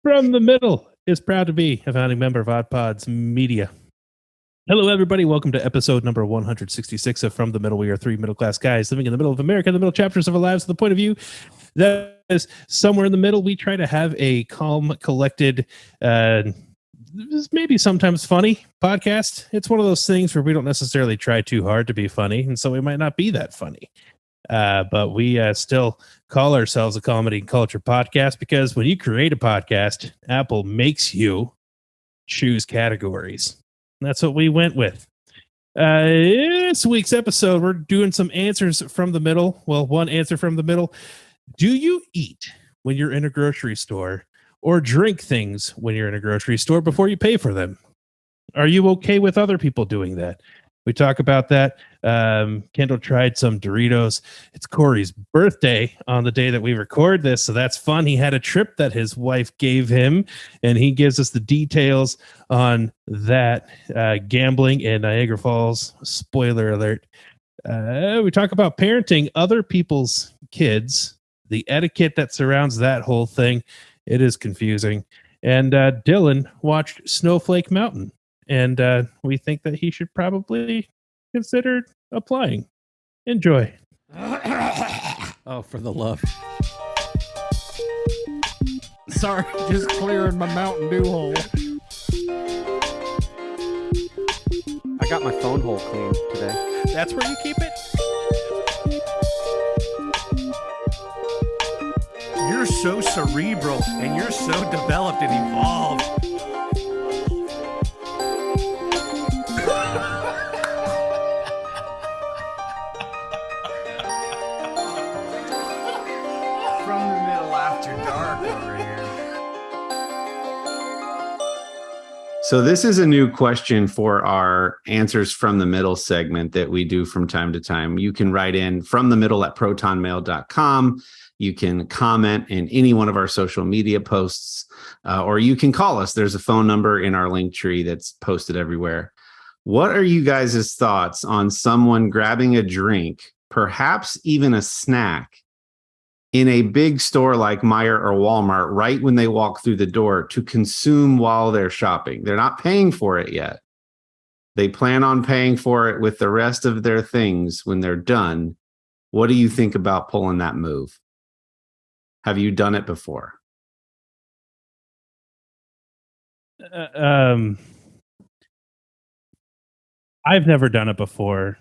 From the Middle is proud to be a founding member of Odd Pods Media. Hello, everybody. Welcome to episode number 166 of From the Middle. We are three middle-class guys living in the middle of America, the middle chapters of our lives, from the point of view that is somewhere in the middle. We try to have a calm, collected, maybe sometimes funny podcast. It's one of those things where we don't necessarily try too hard to be funny, and so we might not be that funny. But we still call ourselves a comedy and culture podcast because when you create a podcast, Apple makes you choose categories. And that's what we went with. This week's episode, we're doing some answers from the middle. Well, one answer from the middle. Do you eat when you're in a grocery store or drink things when you're in a grocery store before you pay for them? Are you okay with other people doing that? We talk about that. Kendall tried some Doritos. It's Corey's birthday on the day that we record this, so that's fun. He had a trip that his wife gave him, and he gives us the details on that. Gambling in Niagara Falls. Spoiler alert. We talk about parenting other people's kids, the etiquette that surrounds that whole thing. It is confusing. And Dylan watched Snowflake Mountain. And we think that he should probably consider applying. Enjoy. Oh, for the love. Sorry, just clearing my Mountain Dew hole. I got my phone hole cleaned today. That's where you keep it? You're so cerebral and you're so developed and evolved. So this is a new question for our Answers from the Middle segment that we do from time to time. You can write in from the middle at protonmail.com. You can comment in any one of our social media posts, or you can call us. There's a phone number in our link tree that's posted everywhere. What are you guys' thoughts on someone grabbing a drink, perhaps even a snack, in a big store like Meijer or Walmart right when they walk through the door to consume while they're shopping? They're not paying for it yet. They plan on paying for it with the rest of their things when they're done. What do you think about pulling that move? Have you done it before? I've never done it before.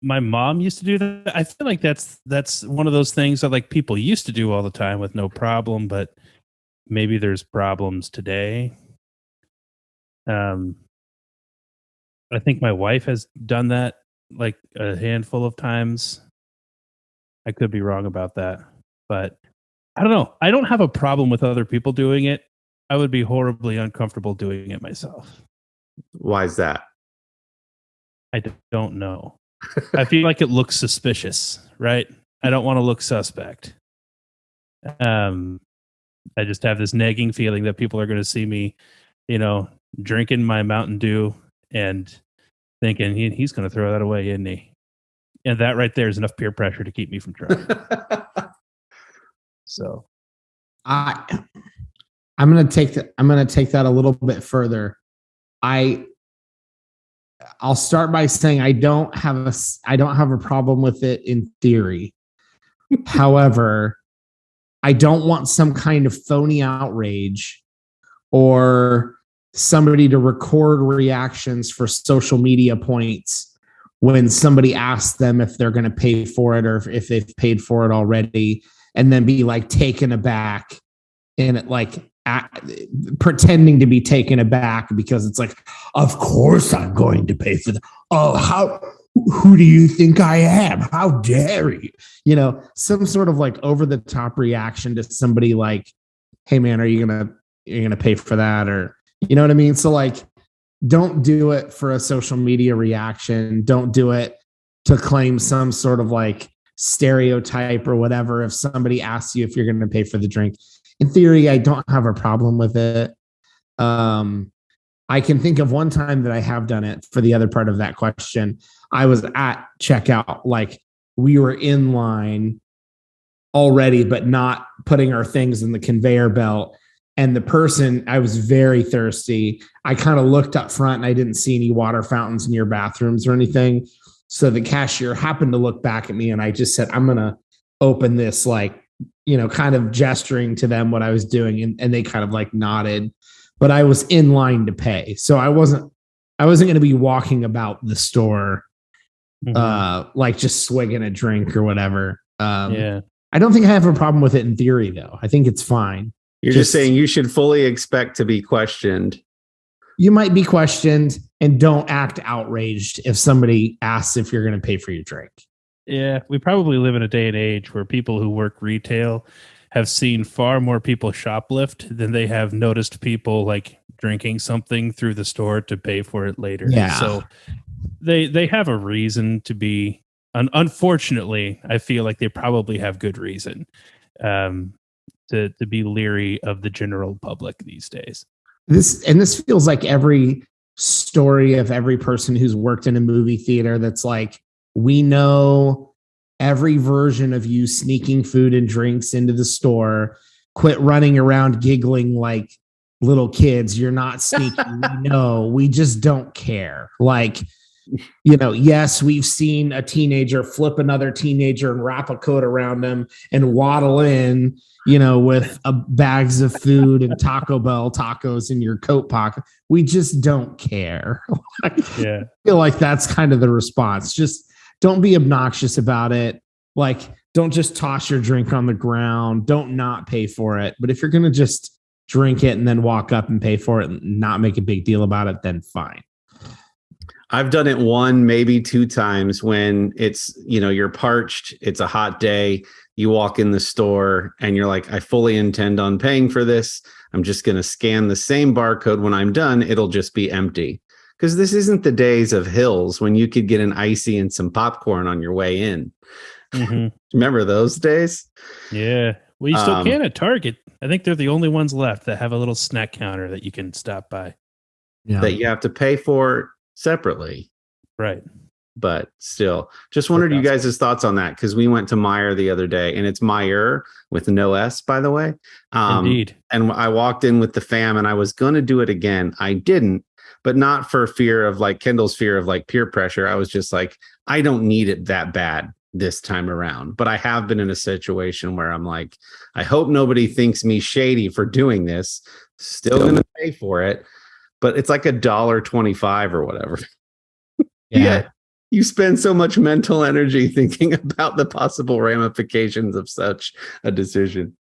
My mom used to do that. I feel like that's one of those things that like people used to do all the time with no problem, but maybe there's problems today. I think my wife has done that like a handful of times. I could be wrong about that, but I don't know. I don't have a problem with other people doing it. I would be horribly uncomfortable doing it myself. Why is that? I don't know. I feel like it looks suspicious, right? I don't want to look suspect. I just have this nagging feeling that people are going to see me, drinking my Mountain Dew and thinking he's going to throw that away, isn't he? And that right there is enough peer pressure to keep me from trying. So, I'm going to take that. I'm going to take that a little bit further. I'll start by saying I don't have a problem with it in theory. However, I don't want some kind of phony outrage or somebody to record reactions for social media points when somebody asks them if they're going to pay for it or if they've paid for it already, and then be like taken aback and pretending to be taken aback because it's like, of course I'm going to pay for that. Oh, who do you think I am? How dare you? Some sort of like over the top reaction to somebody like, hey man, are you going to pay for that? Or, you know what I mean? So like, don't do it for a social media reaction. Don't do it to claim some sort of like stereotype or whatever. If somebody asks you if you're going to pay for the drink, in theory, I don't have a problem with it. I can think of one time that I have done it for the other part of that question. I was at checkout, like we were in line already, but not putting our things in the conveyor belt. And the person, I was very thirsty. I kind of looked up front and I didn't see any water fountains near bathrooms or anything. So the cashier happened to look back at me and I just said, I'm going to open this, like, kind of gesturing to them what I was doing. And they kind of like nodded, but I was in line to pay. So I wasn't going to be walking about the store, like just swigging a drink or whatever. I don't think I have a problem with it in theory, though. I think it's fine. You're just saying you should fully expect to be questioned. You might be questioned, and don't act outraged if somebody asks if you're going to pay for your drink. Yeah, we probably live in a day and age where people who work retail have seen far more people shoplift than they have noticed people like drinking something through the store to pay for it later. Yeah. So they have a reason to be, unfortunately, I feel like they probably have good reason to be leery of the general public these days. This feels like every story of every person who's worked in a movie theater that's like, we know every version of you sneaking food and drinks into the store. Quit running around giggling like little kids. You're not sneaking. We know. We just don't care. Like, yes, we've seen a teenager flip another teenager and wrap a coat around them and waddle in, with bags of food and Taco Bell tacos in your coat pocket. We just don't care. Yeah. I feel like that's kind of the response. Just don't be obnoxious about it. Like, don't just toss your drink on the ground. Don't not pay for it. But if you're going to just drink it and then walk up and pay for it and not make a big deal about it, then fine. I've done it 1, maybe 2 times when it's, you're parched. It's a hot day. You walk in the store and you're like, I fully intend on paying for this. I'm just going to scan the same barcode. When I'm done, it'll just be empty. Because this isn't the days of Hills when you could get an icy and some popcorn on your way in. Mm-hmm. Remember those days? Yeah. Well, you still can at Target. I think they're the only ones left that have a little snack counter that you can stop by. Yeah. That you have to pay for separately. Right. But still, just wondered you guys' thoughts on that, because we went to Meijer the other day, and it's Meijer with no S, by the way. Indeed. And I walked in with the fam, and I was going to do it again. I didn't, but not for fear of like Kendall's fear of like peer pressure. I was just like, I don't need it that bad this time around. But I have been in a situation where I'm like, I hope nobody thinks me shady for doing this. Still going to pay for it. But it's like $1.25 or whatever. Yeah. You spend so much mental energy thinking about the possible ramifications of such a decision.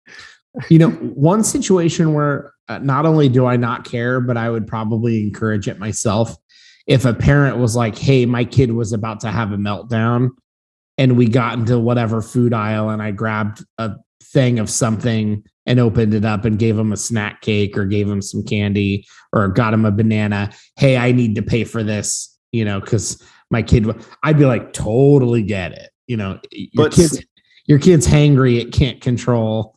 One situation where not only do I not care, but I would probably encourage it myself. If a parent was like, hey, my kid was about to have a meltdown and we got into whatever food aisle and I grabbed a thing of something and opened it up and gave him a snack cake or gave him some candy or got him a banana. Hey, I need to pay for this, because my kid, I'd be like, totally get it. Your kid's hangry. It can't control,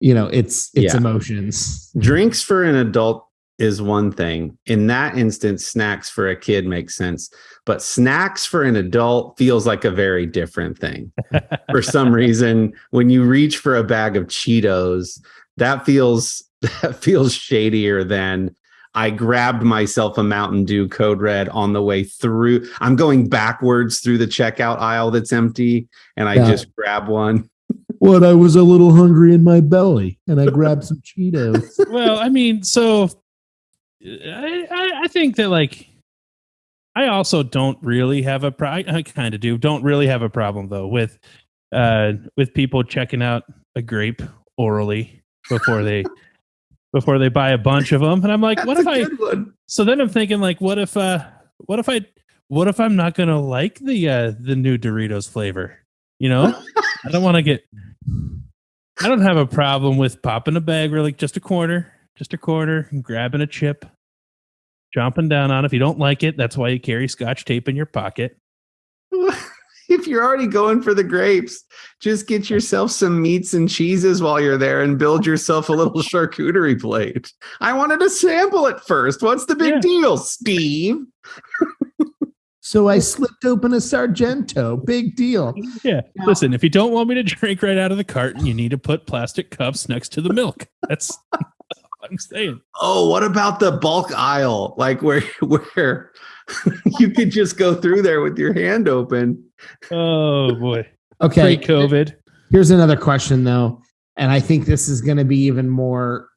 its emotions. Drinks for an adult is one thing. In that instance, snacks for a kid makes sense. But snacks for an adult feels like a very different thing. For some reason, when you reach for a bag of Cheetos, that feels shadier than I grabbed myself a Mountain Dew Code Red on the way through. I'm going backwards through the checkout aisle that's empty, and I just grab one. What? I was a little hungry in my belly, and I grabbed some Cheetos. Well, I mean, so I think that, like, I also don't really have a I kind of do. Don't really have a problem though with people checking out a grape orally before they buy a bunch of them. And I'm like, what if I? So then I'm thinking, like, what if I'm not gonna like the new Doritos flavor? I don't want to get. I don't have a problem with popping a bag or like just a quarter, and grabbing a chip, chomping down on it. If you don't like it, that's why you carry Scotch tape in your pocket. If you're already going for the grapes, just get yourself some meats and cheeses while you're there and build yourself a little charcuterie plate. I wanted to sample it first. What's the big deal, Steve? So I slipped open a Sargento. Big deal. Yeah. Listen, if you don't want me to drink right out of the carton, you need to put plastic cups next to the milk. That's all I'm I'm saying. Oh, what about the bulk aisle? Like where you could just go through there with your hand open. Oh boy. Okay. Pre-COVID. Here's another question though, and I think this is going to be even more,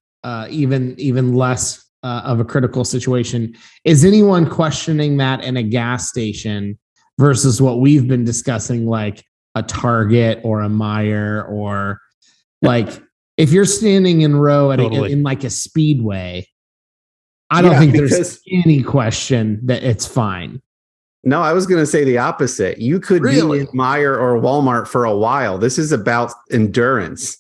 even less of a critical situation. Is anyone questioning that in a gas station versus what we've been discussing, like a Target or a Meijer, or like if you're standing in row at in like a Speedway? I don't think there's any question that it's fine. No, I was going to say the opposite. You could be in Meijer or Walmart for a while. This is about endurance.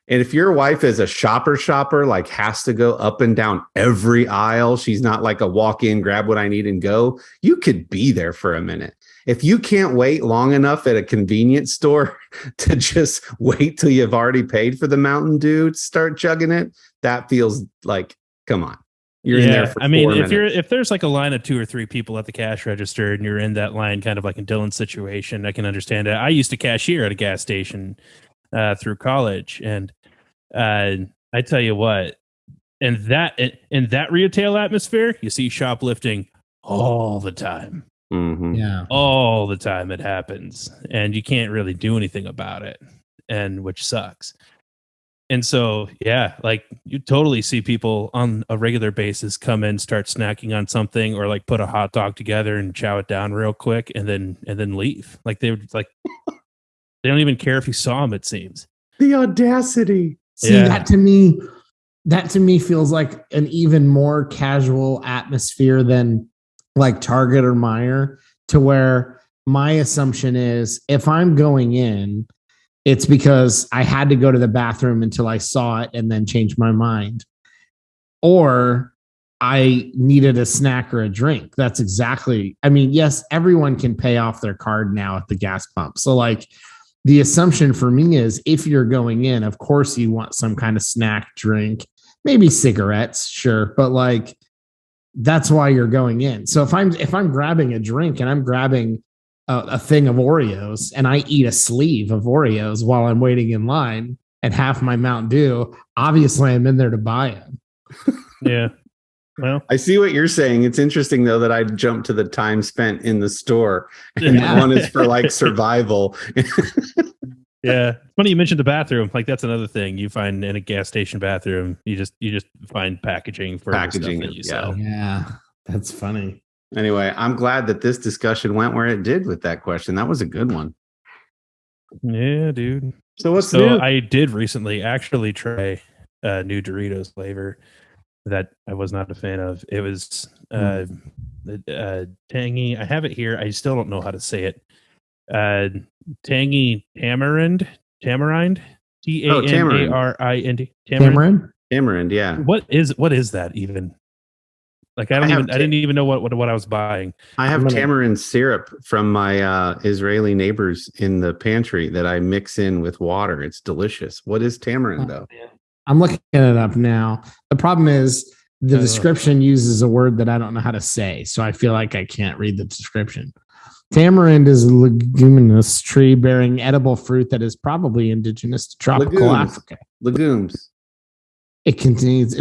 And if your wife is a shopper, like has to go up and down every aisle, she's not like a walk in, grab what I need and go. You could be there for a minute. If you can't wait long enough at a convenience store to just wait till you've already paid for the Mountain Dew to start chugging it, that feels like, come on. You're in there for 4 minutes. If there's like a line of 2 or 3 people at the cash register and you're in that line, kind of like in Dylan's situation, I can understand it. I used to cashier at a gas station through college, and I tell you what, in that retail atmosphere, you see shoplifting all the time. Mm-hmm. Yeah, all the time it happens, and you can't really do anything about it, and which sucks. And so, yeah, like you totally see people on a regular basis come in, start snacking on something, or like put a hot dog together and chow it down real quick, and then leave. Like they would, like they don't even care if you saw them. It seems the audacity. See, that to me feels like an even more casual atmosphere than like Target or Meijer, to where my assumption is if I'm going in, it's because I had to go to the bathroom until I saw it and then change my mind, or I needed a snack or a drink. That's exactly, I mean, yes, everyone can pay off their card now at the gas pump. So like the assumption for me is if you're going in, of course you want some kind of snack, drink, maybe cigarettes, sure. But like, that's why you're going in. So if I'm grabbing a drink and I'm grabbing a thing of Oreos and I eat a sleeve of Oreos while I'm waiting in line and half my Mountain Dew, obviously I'm in there to buy it. Yeah. Well, I see what you're saying. It's interesting though that I jumped to the time spent in the store, and one is for like survival. Yeah, funny you mentioned the bathroom. Like that's another thing you find in a gas station bathroom. You just find packaging for the stuff that you sell. Yeah, that's funny. Anyway, I'm glad that this discussion went where it did with that question. That was a good one. Yeah, dude. So what's new? I did recently actually try a new Doritos flavor that I was not a fan of. It was tangy. I have it here. I still don't know how to say it. Tangy tamarind. Tamarind. Tamarind. Tamarind, yeah. What is that even? Like I didn't even know what I was buying. I have tamarind syrup from my Israeli neighbors in the pantry that I mix in with water. It's delicious. What is tamarind though? I'm looking it up now. The problem is the description uses a word that I don't know how to say, so I feel like I can't read the description. Tamarind is a leguminous tree bearing edible fruit that is probably indigenous to tropical Africa. Legumes. It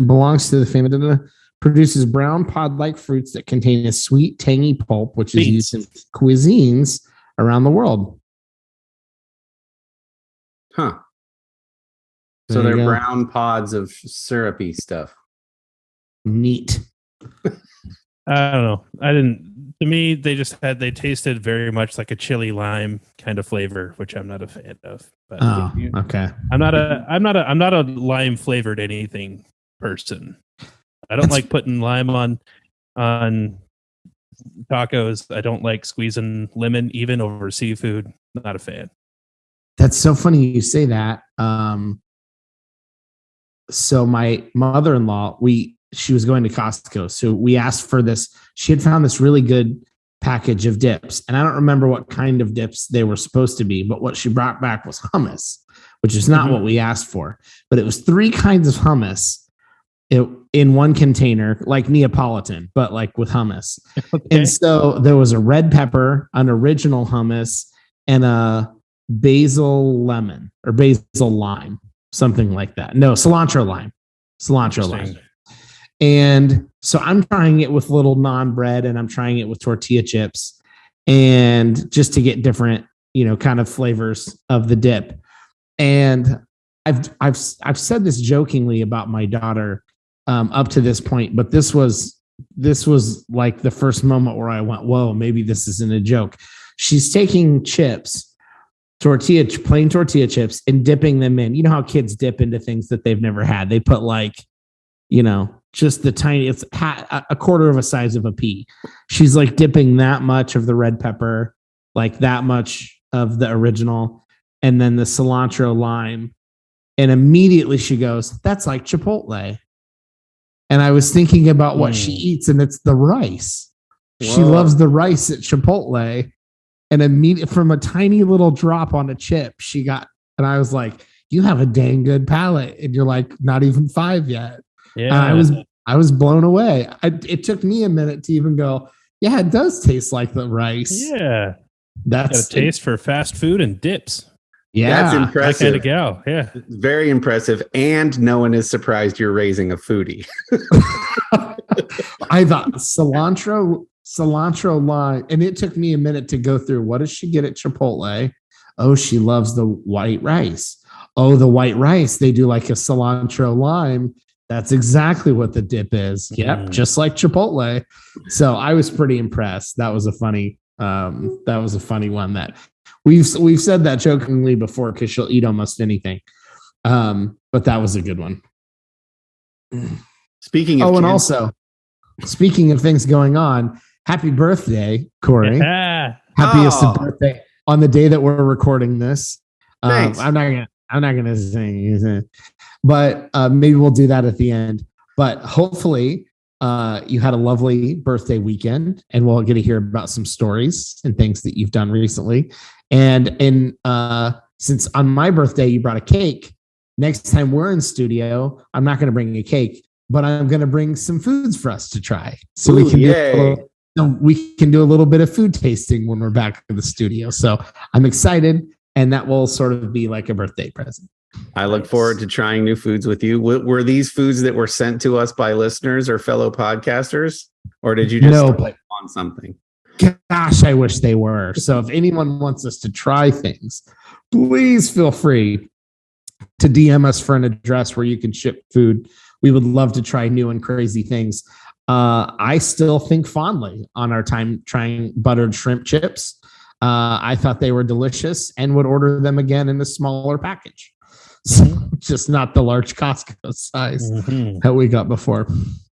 belongs to the family. Produces brown pod-like fruits that contain a sweet, tangy pulp, which is used in cuisines around the world. Huh. So they're brown pods of syrupy stuff. Neat. I don't know. To me, they tasted very much like a chili lime kind of flavor, which I'm not a fan of. But okay. I'm not a lime flavored anything person. I don't like putting lime on tacos. I don't like squeezing lemon even over seafood. Not a fan. That's so funny you say that. So my mother-in-law, she was going to Costco. So we asked for this. She had found this really good package of dips. And I don't remember what kind of dips they were supposed to be, but what she brought back was hummus, which is not what we asked for. But it was 3 kinds of hummus in one container, like Neapolitan, but like with hummus. Okay. And so there was a red pepper, an original hummus, and a basil lemon or basil lime, something like that. No, cilantro lime. cilantro lime. And so I'm trying it with little naan bread, and I'm trying it with tortilla chips, and just to get different, kind of flavors of the dip. And I've said this jokingly about my daughter up to this point, but this was like the first moment where I went, whoa, maybe this isn't a joke. She's taking chips, plain tortilla chips, and dipping them in. You know how kids dip into things that they've never had. They put just the tiny, it's a quarter of a size of a pea. She's like dipping that much of the red pepper, like that much of the original, and then the cilantro lime. And immediately she goes, that's like Chipotle. And I was thinking about what she eats, and it's the rice. Whoa. She loves the rice at Chipotle. And immediately from a tiny little drop on a chip, she got, and I was like, you have a dang good palate. And you're like, not even 5 yet. Yeah. I was blown away. It took me a minute to even go, yeah, it does taste like the rice. Yeah. That's got a taste for fast food and dips. Yeah. That's impressive. That kind of gal. Yeah. Very impressive. And no one is surprised you're raising a foodie. I thought cilantro lime. And it took me a minute to go through. What does she get at Chipotle? Oh, she loves the white rice. Oh, the white rice. They do like a cilantro lime. That's exactly what the dip is. Yep. Just like Chipotle. So I was pretty impressed. That was a funny one that we've said that jokingly before, because she'll eat almost anything. But that was a good one. Speaking of also speaking of things going on, happy birthday, Corey. Yeah. Happiest birthday on the day that we're recording this. Thanks. I'm not gonna sing anything, but maybe we'll do that at the end. But hopefully you had a lovely birthday weekend, and we'll get to hear about some stories and things that you've done recently. And since on my birthday you brought a cake, next time we're in studio, I'm not going to bring a cake, but I'm going to bring some foods for us to try, so we can do a little bit of food tasting when we're back in the studio. So I'm excited, and that will sort of be like a birthday present. I look forward to trying new foods with you. Were these foods that were sent to us by listeners or fellow podcasters, or did you just on something? Gosh, I wish they were. So if anyone wants us to try things, please feel free to DM us for an address where you can ship food. We would love to try new and crazy things. I still think fondly on our time trying buttered shrimp chips. I thought they were delicious and would order them again in a smaller package. So just not the large Costco size that we got before.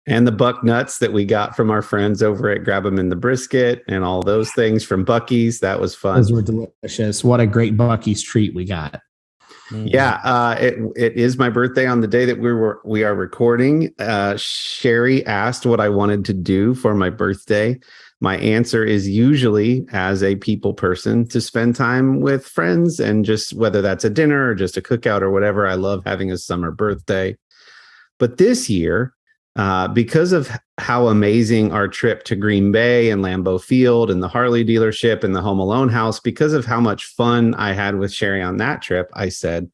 And the buck nuts that we got from our friends over at Grab 'em in the Brisket, and all those things from Buc-ee's. That was fun. Those were delicious. What a great Buc-ee's treat we got. Yeah, it is my birthday on the day that we are recording. Sherry asked what I wanted to do for my birthday. My answer is usually, as a people person, to spend time with friends, and just whether that's a dinner or just a cookout or whatever. I love having a summer birthday. But this year, because of how amazing our trip to Green Bay and Lambeau Field and the Harley dealership and the Home Alone house, because of how much fun I had with Sherry on that trip, I said,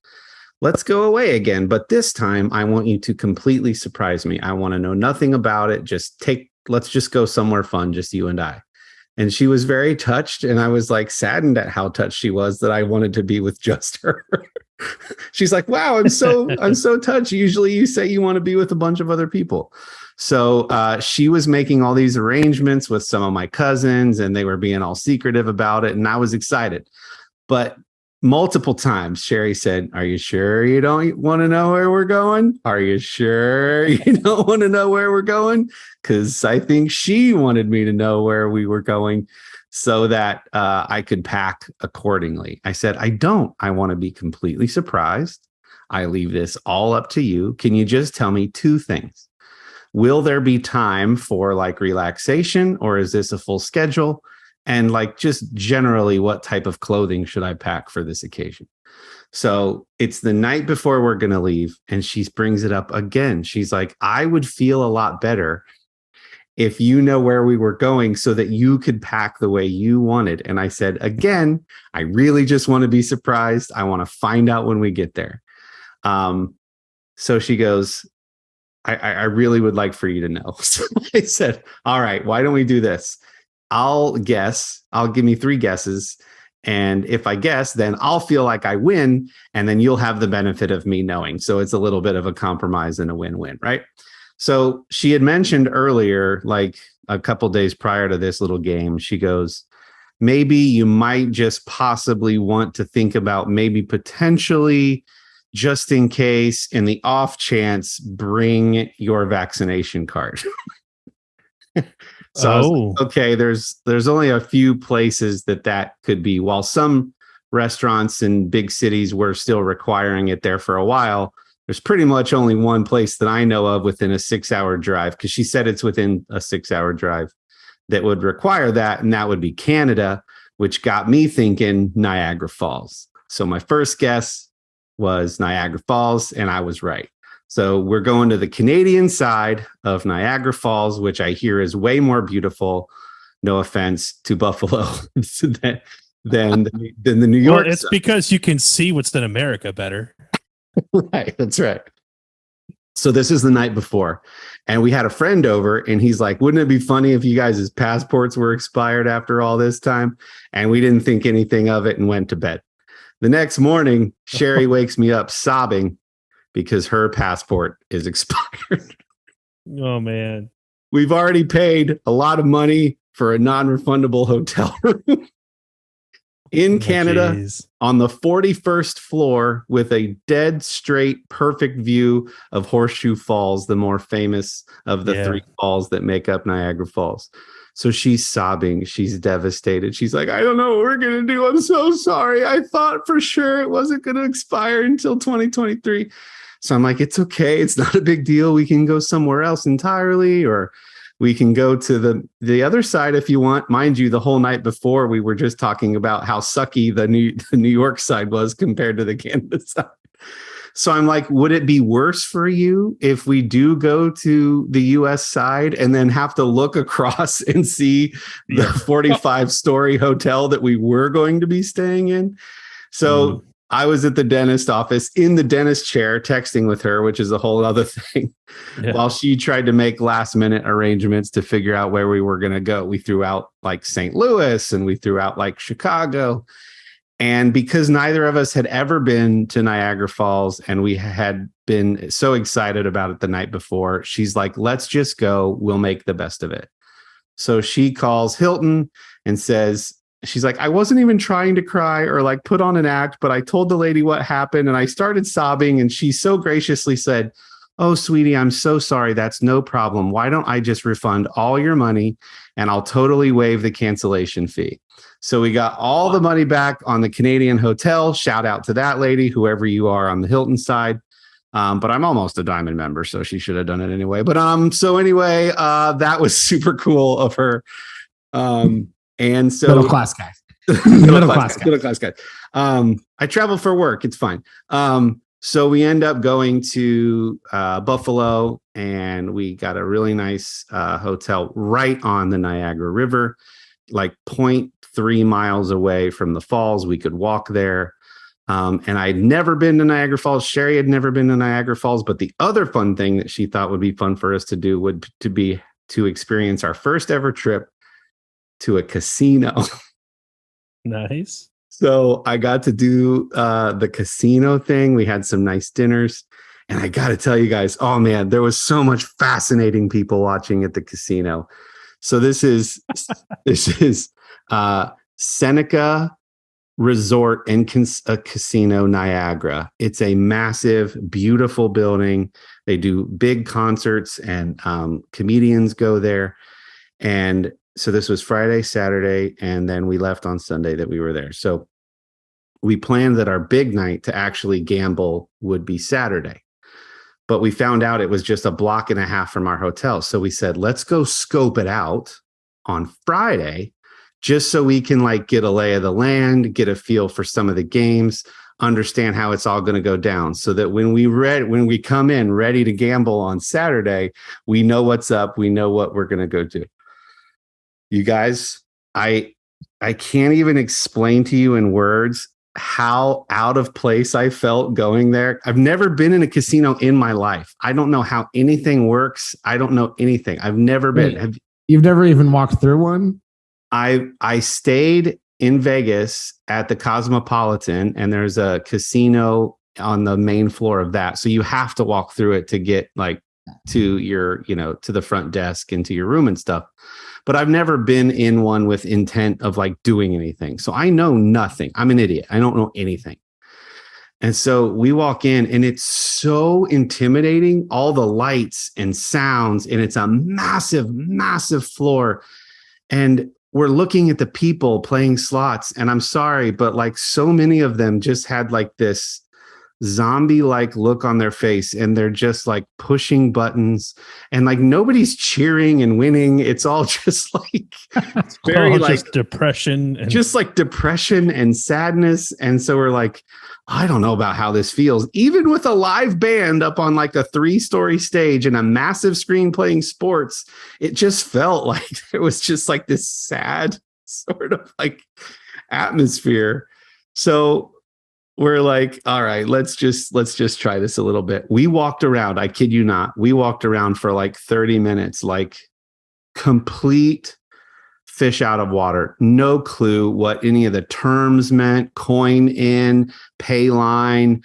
let's go away again. But this time I want you to completely surprise me. I want to know nothing about it. Let's just go somewhere fun, just you and I. And she was very touched, and I was like saddened at how touched she was that I wanted to be with just her. She's like, wow, I'm so touched. Usually you say you want to be with a bunch of other people. So she was making all these arrangements with some of my cousins, and they were being all secretive about it. And I was excited. But multiple times, Sherry said, are you sure you don't want to know where we're going? Are you sure you don't want to know where we're going? Because I think she wanted me to know where we were going, so that I could pack accordingly. I said, I don't. I want to be completely surprised. I leave this all up to you. Can you just tell me 2 things? Will there be time for like relaxation, or is this a full schedule? And like, just generally, what type of clothing should I pack for this occasion? So it's the night before we're going to leave, and she brings it up again. She's like, I would feel a lot better if you know where we were going, so that you could pack the way you wanted. And I said, again, I really just want to be surprised. I want to find out when we get there. So she goes, I really would like for you to know. So I said, all right, why don't we do this? I'll give me 3 guesses. And if I guess, then I'll feel like I win. And then you'll have the benefit of me knowing. So it's a little bit of a compromise and a win-win, right? So she had mentioned earlier, like a couple days prior to this little game, she goes, maybe you might just possibly want to think about maybe potentially, just in case, in the off chance, bring your vaccination card. So I was like, okay, there's only a few places that could be. While some restaurants in big cities were still requiring it there for a while, there's pretty much only one place that I know of within a 6-hour drive, because she said it's within a 6-hour drive, that would require that, and that would be Canada, which got me thinking Niagara Falls. So my first guess was Niagara Falls, and I was right. So we're going to the Canadian side of Niagara Falls, which I hear is way more beautiful. No offense to Buffalo than the New York. Well, it's side. because you can see what's in America better. Right, that's right. So this is the night before, and we had a friend over, and he's like, wouldn't it be funny if you guys' passports were expired after all this time? And we didn't think anything of it and went to bed. The next morning, Sherry wakes me up sobbing because her passport is expired. Oh, man. We've already paid a lot of money for a non-refundable hotel room in Canada, geez. On the 41st floor with a dead straight, perfect view of Horseshoe Falls, the more famous of the 3 falls that make up Niagara Falls. So she's sobbing. She's devastated. She's like, I don't know what we're going to do. I'm so sorry. I thought for sure it wasn't going to expire until 2023. So I'm like, it's okay. It's not a big deal. We can go somewhere else entirely, or we can go to the other side if you want. Mind you, the whole night before, we were just talking about how sucky the New York side was compared to the Canada side. So I'm like, would it be worse for you if we do go to the US side and then have to look across and see the 45-story hotel that we were going to be staying in? So I was at the dentist office in the dentist chair texting with her, which is a whole other thing, while she tried to make last minute arrangements to figure out where we were going to go. We threw out like St. Louis, and we threw out like Chicago. And because neither of us had ever been to Niagara Falls, and we had been so excited about it the night before, she's like, let's just go. We'll make the best of it. So she calls Hilton and says, she's like, I wasn't even trying to cry or like put on an act, but I told the lady what happened and I started sobbing. And she so graciously said, oh, sweetie, I'm so sorry. That's no problem. Why don't I just refund all your money and I'll totally waive the cancellation fee? So we got all the money back on the Canadian hotel. Shout out to that lady, whoever you are on the Hilton side. But I'm almost a Diamond member, so she should have done it anyway. But so anyway, that was super cool of her. And so middle class guys. Middle class guys. I travel for work. It's fine. So we end up going to Buffalo, and we got a really nice hotel right on the Niagara River, like 0.3 miles away from the falls. We could walk there. And I'd never been to Niagara Falls. Sherry had never been to Niagara Falls. But the other fun thing that she thought would be fun for us to do would be to experience our first ever trip to a casino. Nice. So I got to do the casino thing. We had some nice dinners. And I got to tell you guys, oh man, there was so much fascinating people watching at the casino. So this is Seneca Resort and Casino Niagara. It's a massive, beautiful building. They do big concerts, and comedians go there. And so this was Friday, Saturday, and then we left on Sunday that we were there. So we planned that our big night to actually gamble would be Saturday. But we found out it was just a block and a half from our hotel. So we said, let's go scope it out on Friday, just so we can like get a lay of the land, get a feel for some of the games, understand how it's all going to go down, so that when we come in ready to gamble on Saturday, we know what's up. We know what we're going to go do. You guys, I can't even explain to you in words how out of place I felt going there. I've never been in a casino in my life. I don't know how anything works. I don't know anything. I've never been. You've never even walked through one? I stayed in Vegas at the Cosmopolitan, and there's a casino on the main floor of that. So you have to walk through it to get like to your, to the front desk and to your room and stuff. But I've never been in one with intent of like doing anything. So I know nothing. I'm an idiot. I don't know anything. And so we walk in and it's so intimidating, all the lights and sounds, and it's a massive, massive floor. And we're looking at the people playing slots. And I'm sorry, but like so many of them just had like this zombie-like look on their face, and they're just like pushing buttons, and like nobody's cheering and winning. It's all just like it's very like just depression and sadness. And so we're like, I don't know about how this feels, even with a live band up on like a 3-story stage and a massive screen playing sports. It just felt like it was just like this sad sort of like atmosphere. So we're like, all right, let's just try this a little bit. We walked around, I kid you not, we walked around for like 30 minutes, like complete fish out of water. No clue what any of the terms meant. Coin in, pay line.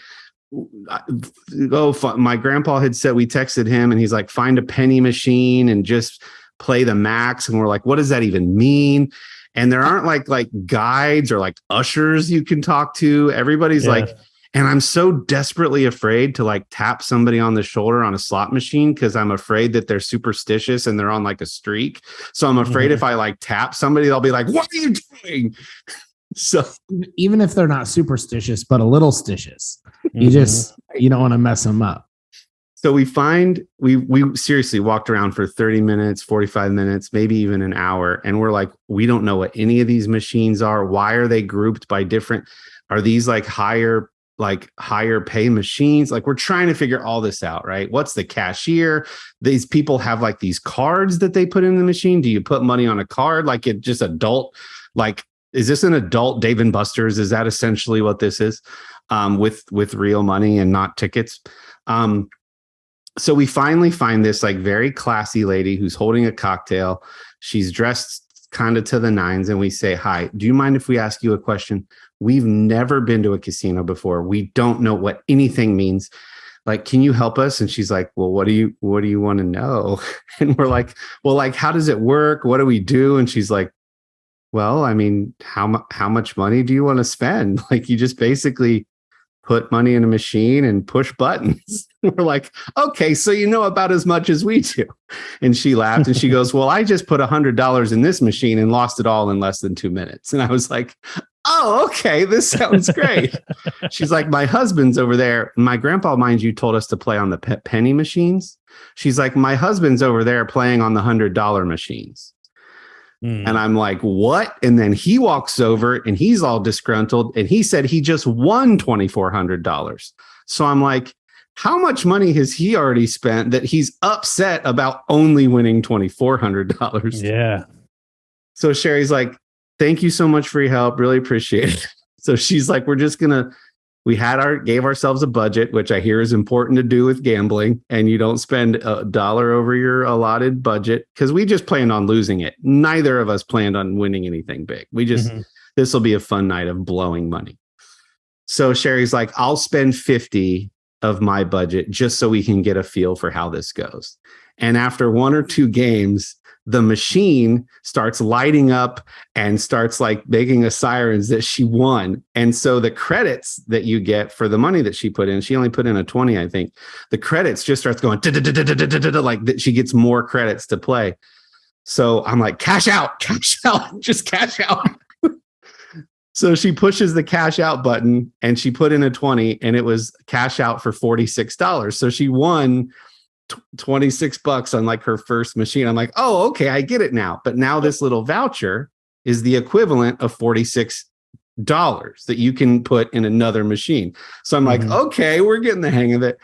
My grandpa had said, we texted him and he's like, find a penny machine and just play the max. And we're like, what does that even mean? And there aren't like guides or like ushers you can talk to. Everybody's like, and I'm so desperately afraid to like tap somebody on the shoulder on a slot machine because I'm afraid that they're superstitious and they're on like a streak. So I'm afraid if I like tap somebody, they'll be like, what are you doing? So even if they're not superstitious, but a little stitious, you don't want to mess them up. So we seriously walked around for 30 minutes, 45 minutes, maybe even an hour. And we're like, we don't know what any of these machines are. Why are they grouped by different? Are these like higher pay machines? Like we're trying to figure all this out, right? What's the cashier? These people have like these cards that they put in the machine. Do you put money on a card? Like it just adult, like, is this an adult Dave and Buster's? Is that essentially what this is? With real money and not tickets. So we finally find this like very classy lady who's holding a cocktail. She's dressed kind of to the nines, and we say, hi, do you mind if we ask you a question? We've never been to a casino before. We don't know what anything means. Like, can you help us? And she's like, well, what do you want to know? And we're like, well, like, how does it work? What do we do? And she's like, well, I mean, how much money do you want to spend? Like, you just basically put money in a machine and push buttons. We're like, okay, so you know about as much as we do. And she laughed and she goes, well, I just put $100 in this machine and lost it all in less than 2 minutes. And I was like, oh, okay, this sounds great. She's like, my husband's over there. My grandpa, mind you, told us to play on the penny machines. She's like, my husband's over there playing on the $100 machines. And I'm like, what? And then he walks over and he's all disgruntled. And he said he just won $2,400. So I'm like, how much money has he already spent that he's upset about only winning $2,400? Yeah. So Sherry's like, thank you so much for your help. Really appreciate it. So she's like, gave ourselves a budget, which I hear is important to do with gambling. And you don't spend $1 over your allotted budget because we just planned on losing it. Neither of us planned on winning anything big. We just, this will be a fun night of blowing money. So Sherry's like, I'll spend 50 of my budget just so we can get a feel for how this goes. And after 1 or 2 games, the machine starts lighting up and starts like making a sirens that she won. And so the credits that you get for the money that she put in, she only put in a 20, I think. The credits just starts going like that. She gets more credits to play. So I'm like, cash out, just cash out. So she pushes the cash out button and she put in a 20 and it was cash out for $46. So she won $26 on like her first machine. I'm like, oh, okay, I get it now. But now this little voucher is the equivalent of $46 that you can put in another machine. So I'm like, okay, we're getting the hang of it.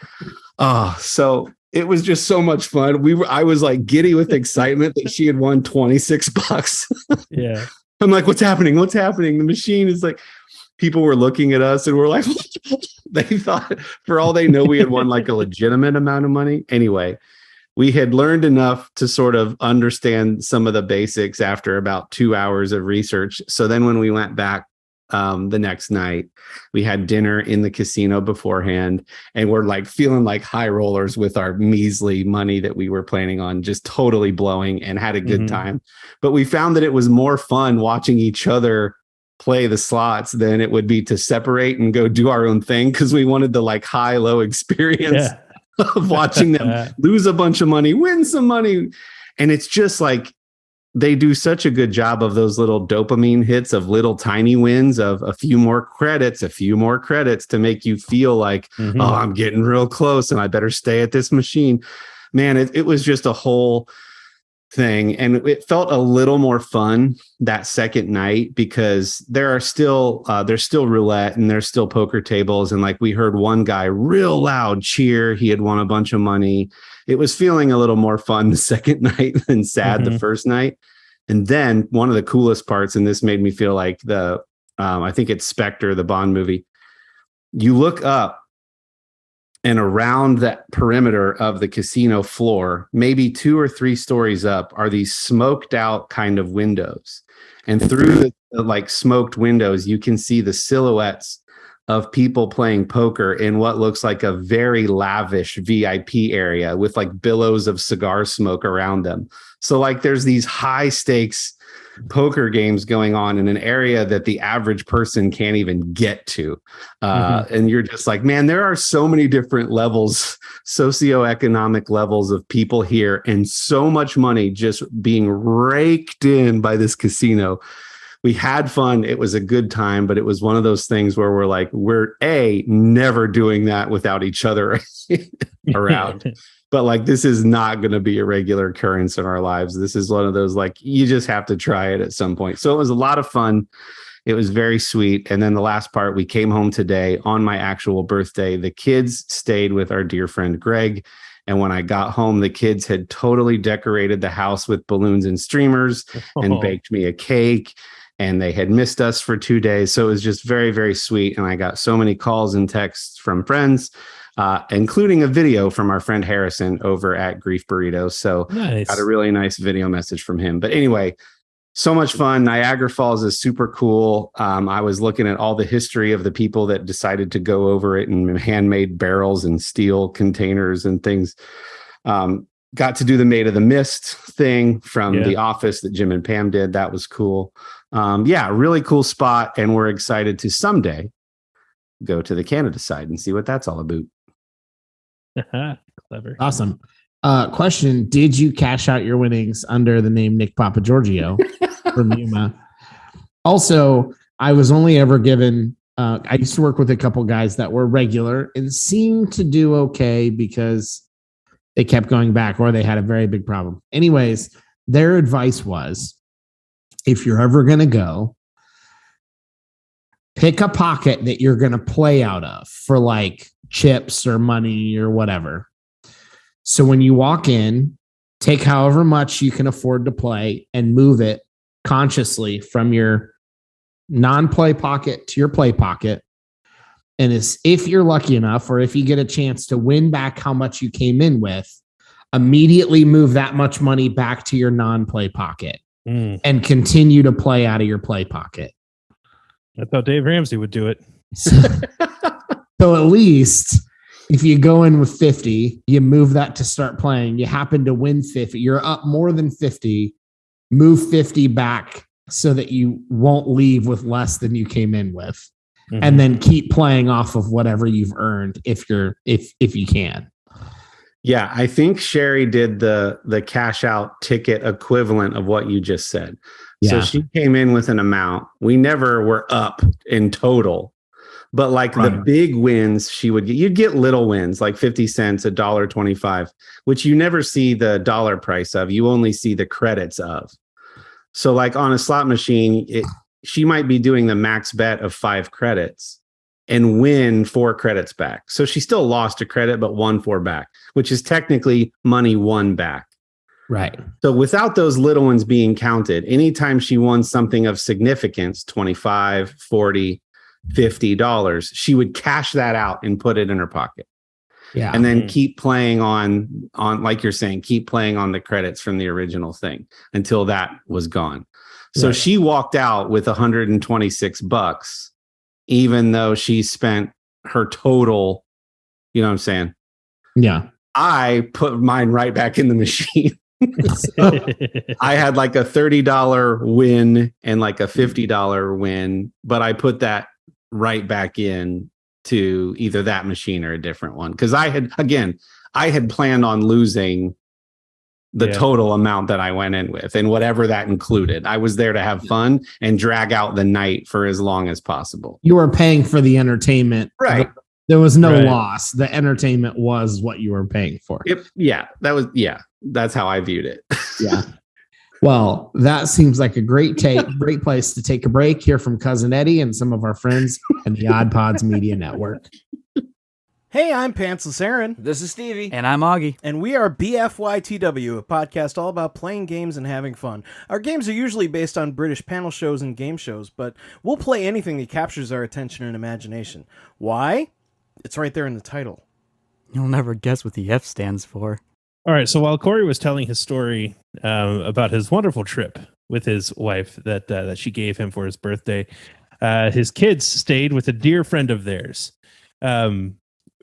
So it was just so much fun. I was like giddy with excitement that she had won $26. Yeah. I'm like, what's happening? The machine is like, people were looking at us and we're like, they thought for all they know, we had won like a legitimate amount of money. Anyway, we had learned enough to sort of understand some of the basics after about 2 hours of research. So then when we went back the next night, we had dinner in the casino beforehand, and we're like feeling like high rollers with our measly money that we were planning on just totally blowing, and had a good time. But we found that it was more fun watching each other play the slots than it would be to separate and go do our own thing, because we wanted the like high-low experience of watching them lose a bunch of money, win some money. And it's just like, they do such a good job of those little dopamine hits of little tiny wins of a few more credits to make you feel like, oh, I'm getting real close and I better stay at this machine. Man, it was just a whole thing. And it felt a little more fun that second night, because there's still roulette and there's still poker tables. And like, we heard one guy real loud cheer. He had won a bunch of money. It was feeling a little more fun the second night than sad the first night. And then one of the coolest parts, and this made me feel like I think it's Spectre, the Bond movie. You look up, and around that perimeter of the casino floor, maybe 2 or 3 stories up, are these smoked out kind of windows. And through the like smoked windows, you can see the silhouettes of people playing poker in what looks like a very lavish VIP area with like billows of cigar smoke around them. So like, there's these high stakes poker games going on in an area that the average person can't even get to. And you're just like, man, there are so many different levels, socioeconomic levels of people here, and so much money just being raked in by this casino. We had fun. It was a good time, but it was one of those things where we're like, we're never doing that without each other around. But like, this is not going to be a regular occurrence in our lives. This is one of those, like, you just have to try it at some point. So it was a lot of fun. It was very sweet. And then the last part, we came home today on my actual birthday. The kids stayed with our dear friend Greg. And when I got home, the kids had totally decorated the house with balloons and streamers and baked me a cake. And they had missed us for 2 days. So it was just very, very sweet. And I got so many calls and texts from friends, including a video from our friend Harrison over at Grief Burritos. So got a really nice video message from him. But anyway, so much fun. Niagara Falls is super cool. I was looking at all the history of the people that decided to go over it in handmade barrels and steel containers and things. Got to do the Maid of the Mist thing from The Office that Jim and Pam did. That was cool. Really cool spot. And we're excited to someday go to the Canada side and see what that's all about. Clever. Awesome. Question: did you cash out your winnings under the name Nick Papa Giorgio from Yuma? Also, I was only ever given. I used to work with a couple guys that were regular and seemed to do okay because they kept going back or they had a very big problem. Anyways, their advice was, if you're ever going to go, pick a pocket that you're going to play out of for like chips or money or whatever. So when you walk in, take however much you can afford to play and move it consciously from your non-play pocket to your play pocket. And if you're lucky enough, or if you get a chance to win back how much you came in with, immediately move that much money back to your non-play pocket and continue to play out of your play pocket. That's how Dave Ramsey would do it. So at least if you go in with 50, you move that to start playing. You happen to win 50. You're up more than 50. Move 50 back so that you won't leave with less than you came in with. And then keep playing off of whatever you've earned if you can. Yeah, I think Sherry did the cash out ticket equivalent of what you just said. So she came in with an amount. We never were up in total. But like the big wins she would get, you'd get little wins like 50 cents, $1.25, which you never see the dollar price of. You only see the credits of. So like on a slot machine, she might be doing the max bet of 5 credits and win 4 credits back. So she still lost a credit, but won 4 back, which is technically money won back. Right. So without those little ones being counted, anytime she won something of significance, 25, 40, $50, she would cash that out and put it in her pocket. Yeah. And then keep playing on like you're saying, keep playing on the credits from the original thing until that was gone. So she walked out with $126, even though she spent her total, you know what I'm saying? Yeah. I put mine right back in the machine. So I had like a $30 win and like a $50 win, but I put that right back in to either that machine or a different one. Because I had planned on losing the total amount that I went in with and whatever that included. I was there to have fun and drag out the night for as long as possible. You were paying for the entertainment. Right. There was no loss. The entertainment was what you were paying for. That's how I viewed it. Yeah. Well, that seems like a great place to take a break, hear from Cousin Eddie and some of our friends in the Odd Pods Media Network. Hey, I'm Pantsless Aaron. This is Stevie. And I'm Augie. And we are BFYTW, a podcast all about playing games and having fun. Our games are usually based on British panel shows and game shows, but we'll play anything that captures our attention and imagination. Why? It's right there in the title. You'll never guess what the F stands for. All right. So while Corey was telling his story about his wonderful trip with his wife that she gave him for his birthday, his kids stayed with a dear friend of theirs,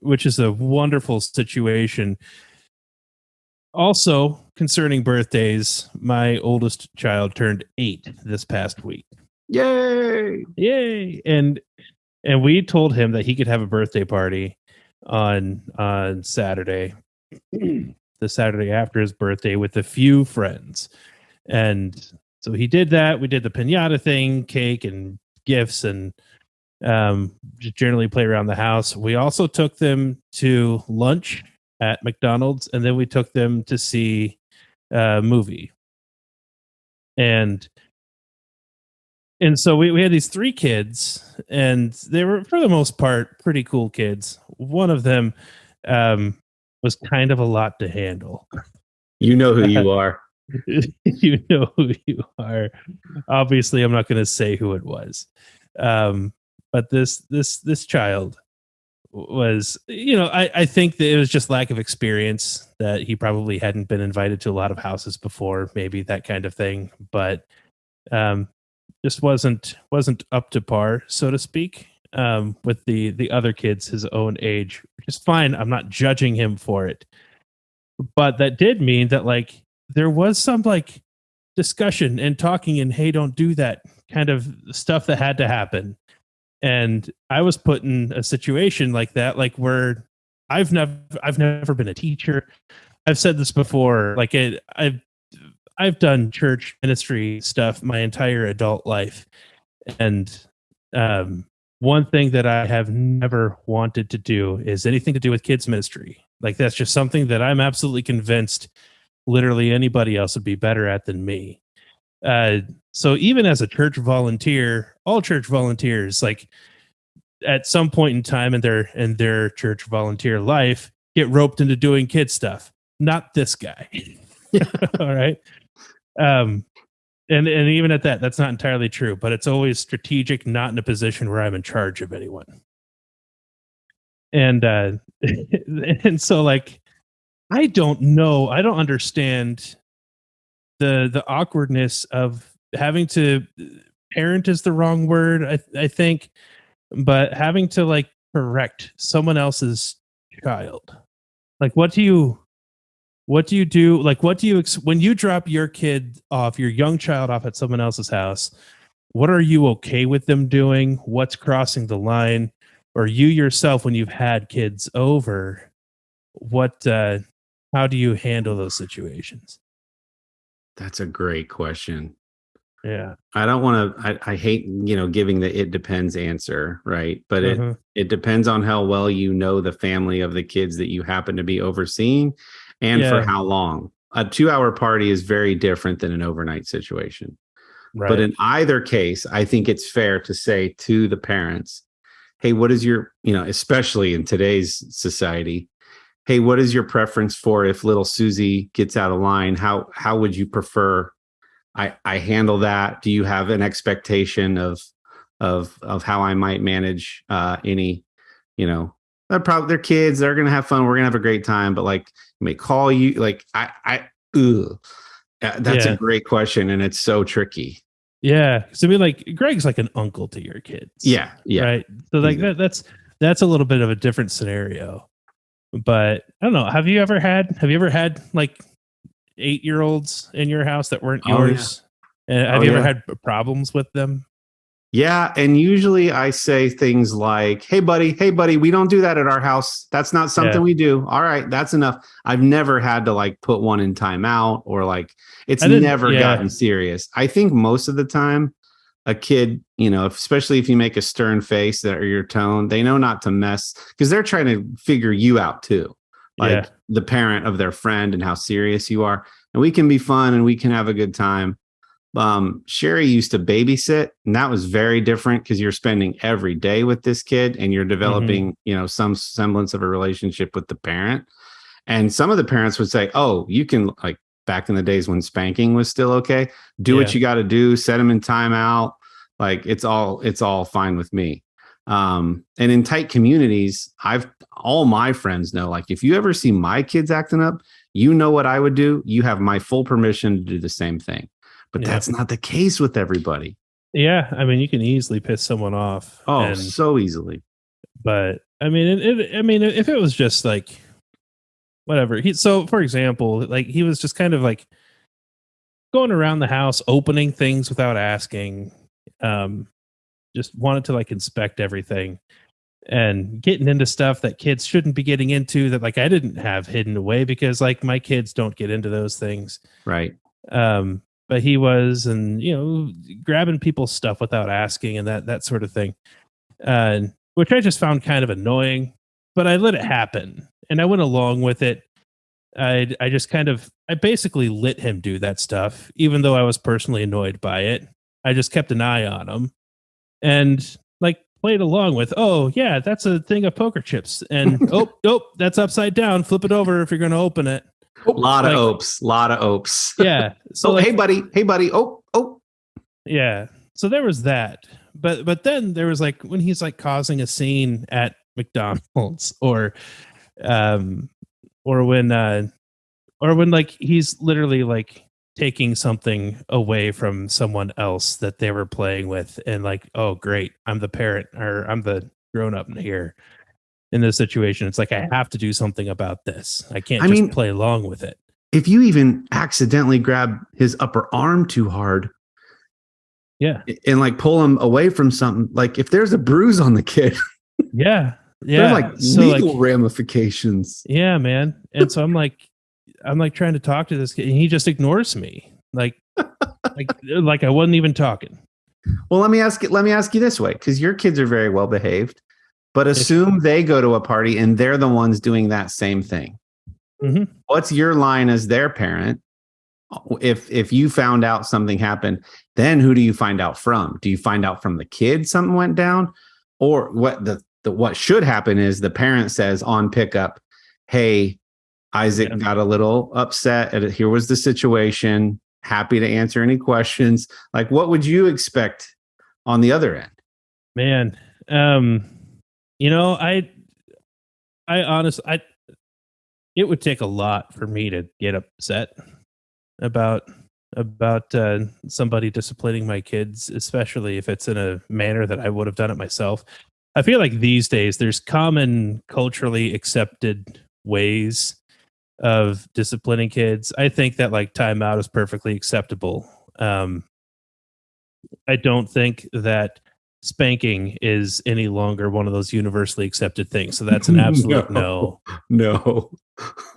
which is a wonderful situation. Also, concerning birthdays, my oldest child turned 8 this past week. Yay! And we told him that he could have a birthday party on Saturday. The Saturday after his birthday with a few friends. And so he did that. We did the piñata thing, cake and gifts, and just generally play around the house. We also took them to lunch at McDonald's, and then we took them to see a movie. And so we had these 3 kids, and they were, for the most part, pretty cool kids. One of them was kind of a lot to handle. You know who you are. You know who you are. Obviously, I'm not going to say who it was. But this child was, I think that it was just lack of experience, that he probably hadn't been invited to a lot of houses before, maybe that kind of thing. But just wasn't up to par, so to speak. With the other kids his own age, which is fine. I'm not judging him for it, but that did mean that like there was some like discussion and talking and, hey, don't do that kind of stuff that had to happen. And I was put in a situation like that, like where I've never been a teacher. I've said this before, like I've done church ministry stuff my entire adult life, and one thing that I have never wanted to do is anything to do with kids ministry. Like that's just something that I'm absolutely convinced literally anybody else would be better at than me. So even as a church volunteer, all church volunteers, like at some point in time in their church volunteer life, get roped into doing kid stuff. Not this guy. All right. And even at that, that's not entirely true, but it's always strategic, not in a position where I'm in charge of anyone. And and so like, I don't know. I don't understand the awkwardness of having to parent is the wrong word, I think, but having to like correct someone else's child. Like, what do you do? Like, when you drop your kid off, your young child off at someone else's house, what are you okay with them doing? What's crossing the line? Or you yourself, when you've had kids over, how do you handle those situations? That's a great question. Yeah. I don't want to, I hate, giving the it depends answer, right? But it depends on how well you know the family of the kids that you happen to be overseeing and for how long. A 2-hour party is very different than an overnight situation. Right. But in either case, I think it's fair to say to the parents, hey, what is your, especially in today's society, hey, what is your preference for if little Susie gets out of line? How would you prefer I handle that? Do you have an expectation of of how I might manage any, you know, they're kids, they're gonna have fun, we're gonna have a great time, but like may call you like ugh. That's a great question, and it's so tricky. Yeah, so I mean, like Greg's like an uncle to your kids. Yeah, right. So like that's a little bit of a different scenario. But I don't know. Have you ever had like 8-year-olds in your house that weren't yours? Yeah. And have you ever had problems with them? Yeah, and usually I say things like, hey buddy, we don't do that at our house. That's not something we do. All right, that's enough. I've never had to like put one in timeout or like it's never gotten serious. I think most of the time a kid, you know, especially if you make a stern face or your tone, they know not to mess because they're trying to figure you out too. Like the parent of their friend and how serious you are. And we can be fun and we can have a good time. Sherry used to babysit, and that was very different because you're spending every day with this kid and you're developing, you know, some semblance of a relationship with the parent. And some of the parents would say, oh, you can, like back in the days when spanking was still okay, do what you got to do, set them in timeout. Like it's all fine with me. And in tight communities, all my friends know, like, if you ever see my kids acting up, you know what I would do. You have my full permission to do the same thing. But that's not the case with everybody. Yeah. I mean, you can easily piss someone off. Oh, so easily. But I mean, if it was just like, whatever. So for example, like he was just kind of like going around the house, opening things without asking, just wanted to like inspect everything and getting into stuff that kids shouldn't be getting into that like I didn't have hidden away because like my kids don't get into those things. Right. But he was, and you know, grabbing people's stuff without asking and that sort of thing, which I just found kind of annoying. But I let it happen, and I went along with it. I basically let him do that stuff, even though I was personally annoyed by it. I just kept an eye on him, and like played along with. Oh yeah, that's a thing of poker chips, and oh, that's upside down. Flip it over if you're going to open it. A lot of opes. Yeah. So hey buddy. Oh. Yeah. So there was that. But then there was like when he's like causing a scene at McDonald's or when like he's literally like taking something away from someone else that they were playing with and like, oh great, I'm the parent or I'm the grown up here. In this situation, it's like I have to do something about this. I can't just play along with it. If you even accidentally grab his upper arm too hard, and like pull him away from something, like if there's a bruise on the kid, there's like legal ramifications. Yeah, man. And so I'm like trying to talk to this kid, and he just ignores me, like I wasn't even talking. Well, let me ask you this way, because your kids are very well behaved. But assume they go to a party and they're the ones doing that same thing. Mm-hmm. What's your line as their parent? If you found out something happened, then who do you find out from? Do you find out from the kid something went down? Or what should happen is the parent says on pickup, hey, Isaac got a little upset. Here was the situation. Happy to answer any questions. Like, what would you expect on the other end? Man, you know, I honestly, it would take a lot for me to get upset about somebody disciplining my kids, especially if it's in a manner that I would have done it myself. I feel like these days there's common culturally accepted ways of disciplining kids. I think that like timeout is perfectly acceptable. I don't think that spanking is any longer one of those universally accepted things. So that's an absolute no.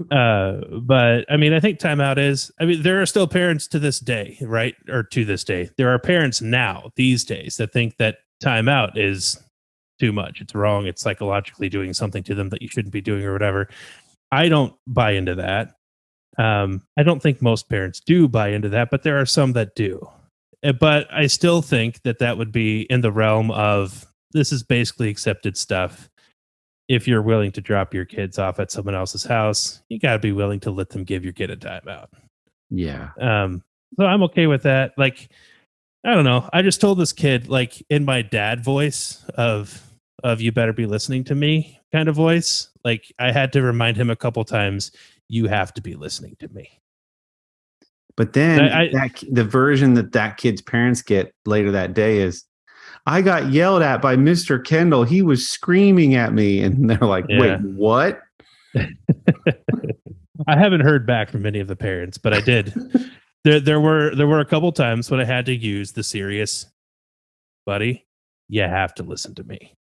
But I mean, I think timeout is, there are still parents to this day, right? Or to this day, there are parents now these days that think that timeout is too much. It's wrong. It's psychologically doing something to them that you shouldn't be doing or whatever. I don't buy into that. I don't think most parents do buy into that, but there are some that do. But I still think that would be in the realm of this is basically accepted stuff. If you're willing to drop your kids off at someone else's house, you got to be willing to let them give your kid a timeout. Yeah. So I'm okay with that. Like, I don't know. I just told this kid, like in my dad voice of you better be listening to me kind of voice. Like I had to remind him a couple times, you have to be listening to me. But then the version that kid's parents get later that day is, I got yelled at by Mr. Kendall. He was screaming at me. And they're like, wait, what? I haven't heard back from any of the parents, but I did. There were a couple times when I had to use the serious, buddy, you have to listen to me.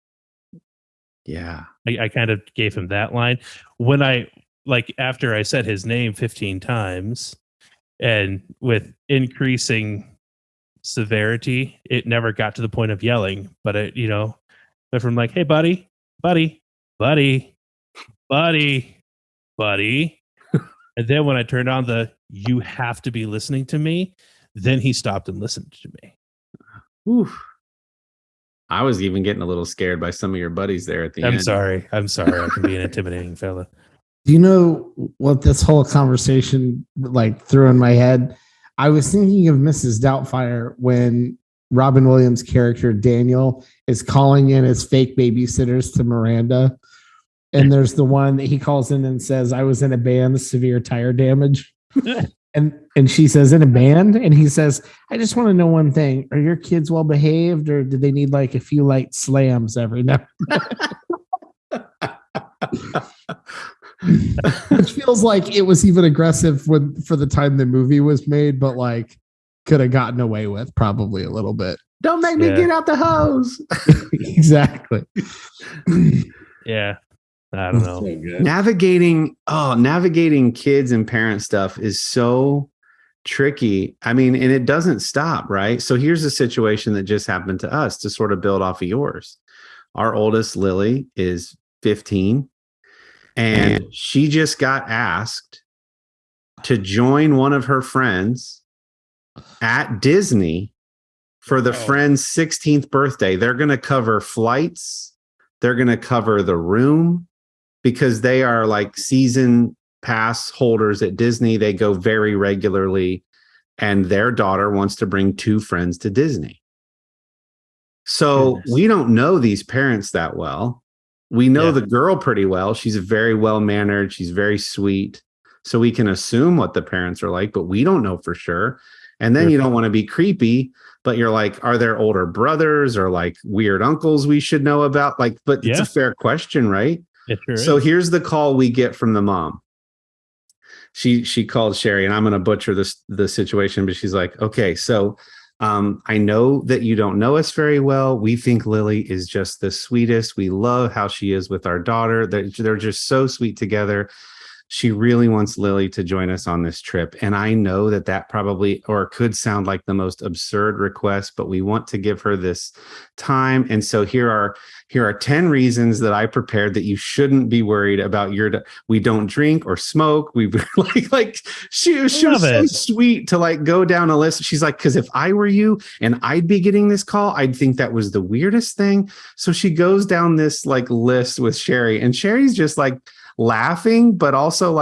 Yeah. I kind of gave him that line when after I said his name 15 times and with increasing severity, it never got to the point of yelling, but it, went from like, hey, buddy. And then when I turned on the you have to be listening to me, then he stopped and listened to me. Oof. I was even getting a little scared by some of your buddies there at the end. I'm sorry. I can be an intimidating fella. Do you know what this whole conversation threw in my head? I was thinking of Mrs. Doubtfire when Robin Williams' character Daniel is calling in as fake babysitters to Miranda. And there's the one that he calls in and says, I was in a band, severe tire damage. and she says, in a band? And he says, I just want to know one thing. Are your kids well behaved, or do they need a few light slams every now and then? Which feels like it was even aggressive for the time the movie was made, but could have gotten away with probably a little bit. Don't make me get out the hose. Exactly. Yeah. I don't know. So Navigating kids and parent stuff is so tricky. I mean, and it doesn't stop, right? So here's a situation that just happened to us to sort of build off of yours. Our oldest, Lily, is 15, and she just got asked to join one of her friends at Disney for the friend's 16th birthday. They're going to cover flights. They're going to cover the room because they are season pass holders at Disney. They go very regularly, and their daughter wants to bring 2 friends to Disney. So we don't know these parents that well. We know the girl pretty well. She's very well-mannered. She's very sweet. So we can assume what the parents are like, but we don't know for sure. And then you don't want to be creepy, but you're like, are there older brothers or weird uncles we should know about? But it's a fair question, right? It sure so is. Here's the call we get from the mom. She called Sherry, and I'm going to butcher the situation, but she's like, okay, so I know that you don't know us very well. We think Lily is just the sweetest. We love how she is with our daughter. They're just so sweet together. She really wants Lily to join us on this trip. And I know that probably or could sound like the most absurd request, but we want to give her this time. And so here are 10 reasons that I prepared that you shouldn't be worried about we don't drink or smoke. We she was so sweet to go down a list. She's like, because if I were you and I'd be getting this call, I'd think that was the weirdest thing. So she goes down this list with Sherry, and Sherry's just laughing, but also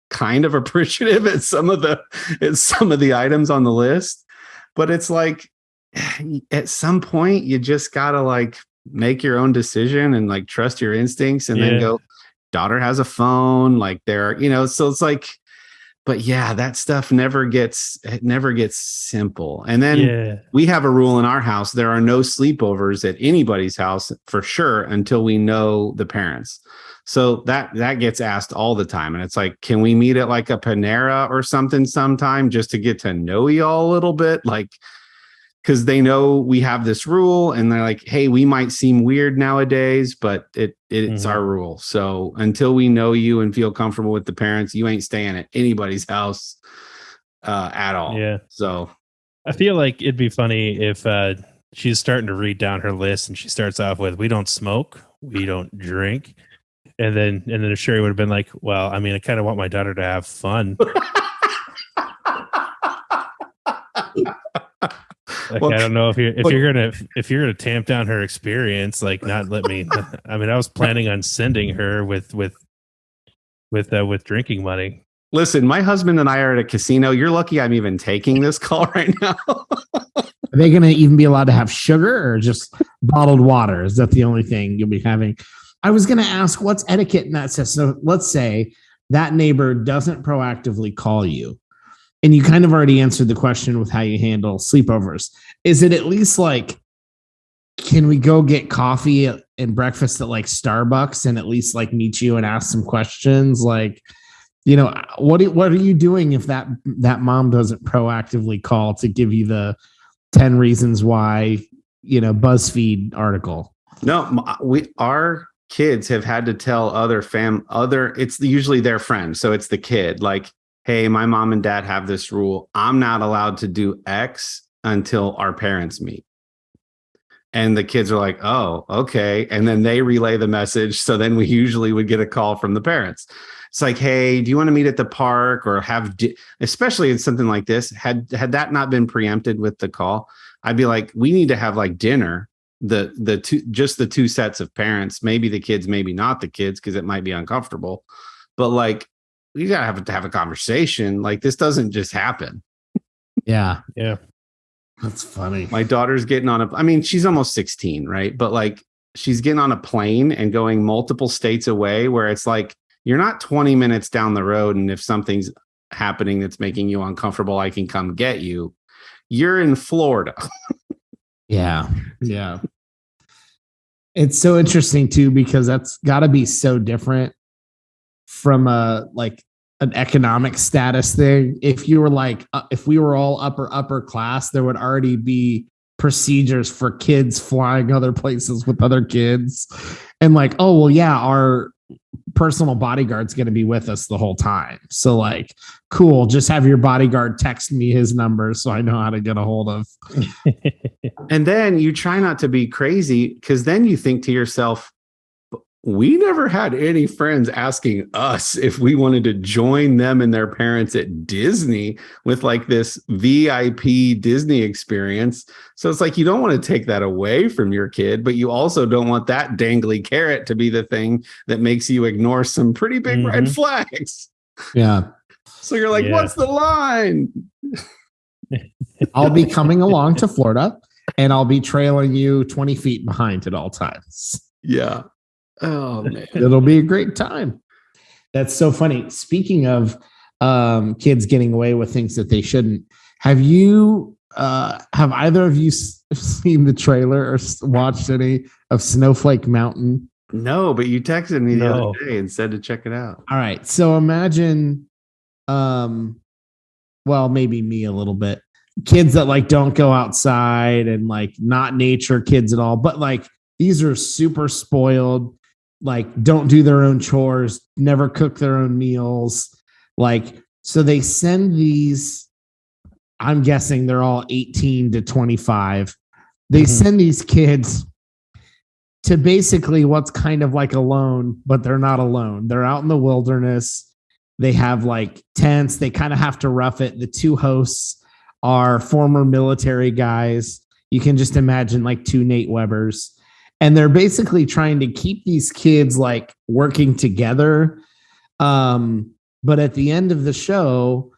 kind of appreciative at some of the items on the list. But it's at some point you just gotta make your own decision and trust your instincts, and then go, daughter has a phone, so it's but that stuff never gets simple. And then we have a rule in our house: there are no sleepovers at anybody's house for sure until we know the parents. So that gets asked all the time. And it's can we meet at a Panera or something sometime just to get to know y'all a little bit? Because they know we have this rule, and they're like, hey, we might seem weird nowadays, but it's our rule. So until we know you and feel comfortable with the parents, you ain't staying at anybody's house at all. Yeah. So I feel like it'd be funny if she's starting to read down her list and she starts off with, we don't smoke, we don't drink. And then Sherry would have been like, well, I mean, I kind of want my daughter to have fun. I don't know if you're gonna tamp down her experience, not let me. I mean, I was planning on sending her with drinking money. Listen, my husband and I are at a casino. You're lucky I'm even taking this call right now. Are they going to even be allowed to have sugar or just bottled water? Is that the only thing you'll be having? I was going to ask, what's etiquette in that sense? So let's say that neighbor doesn't proactively call you, and you kind of already answered the question with how you handle sleepovers. Is it at least like, can we go get coffee and breakfast at like Starbucks and at least like meet you and ask some questions? Like, what are you doing if that mom doesn't proactively call to give you the 10 reasons why, BuzzFeed article? No, our kids have had to tell it's usually their friends. So it's the kid like, hey, my mom and dad have this rule. I'm not allowed to do X until our parents meet. And the kids are like, oh, okay. And then they relay the message. So then we usually would get a call from the parents. It's like, hey, do you want to meet at the park or especially in something like this? Had that not been preempted with the call, I'd be like, we need to have like dinner, the two sets of parents, maybe the kids, maybe not the kids, because it might be uncomfortable. But like, we gotta have a conversation. Like, this doesn't just happen. Yeah. Yeah. That's funny. My daughter's getting she's almost 16, right? But like, she's getting on a plane and going multiple states away where it's like, you're not 20 minutes down the road. And if something's happening that's making you uncomfortable, I can come get you. You're in Florida. Yeah. Yeah. It's so interesting too, because that's gotta be so different from an economic status thing. If you were like, if we were all upper class, there would already be procedures for kids flying other places with other kids. And like, oh, well, yeah, our personal bodyguard's going to be with us the whole time. So like, cool. Just have your bodyguard text me his number so I know how to get a hold of. And then you try not to be crazy, because then you think to yourself, we never had any friends asking us if we wanted to join them and their parents at Disney with like this VIP Disney experience. So it's like, you don't want to take that away from your kid, but you also don't want that dangly carrot to be the thing that makes you ignore some pretty big red flags. Yeah. So you're like, what's the line? I'll be coming along to Florida and I'll be trailing you 20 feet behind at all times. Yeah. Oh man, it'll be a great time. That's so funny. Speaking of kids getting away with things that they shouldn't, have either of you seen the trailer or watched any of Snowflake Mountain? No, but you texted me the other day and said to check it out. All right, so imagine, maybe me a little bit. Kids that like don't go outside and like not nature kids at all, but like these are super spoiled. Like, don't do their own chores, never cook their own meals. Like, so they send these, I'm guessing they're all 18 to 25. They send these kids to basically what's kind of like alone, but they're not alone. They're out in the wilderness. They have like tents. They kind of have to rough it. The two hosts are former military guys. You can just imagine like two Nate Webbers. And they're basically trying to keep these kids like working together. But at the end of the show,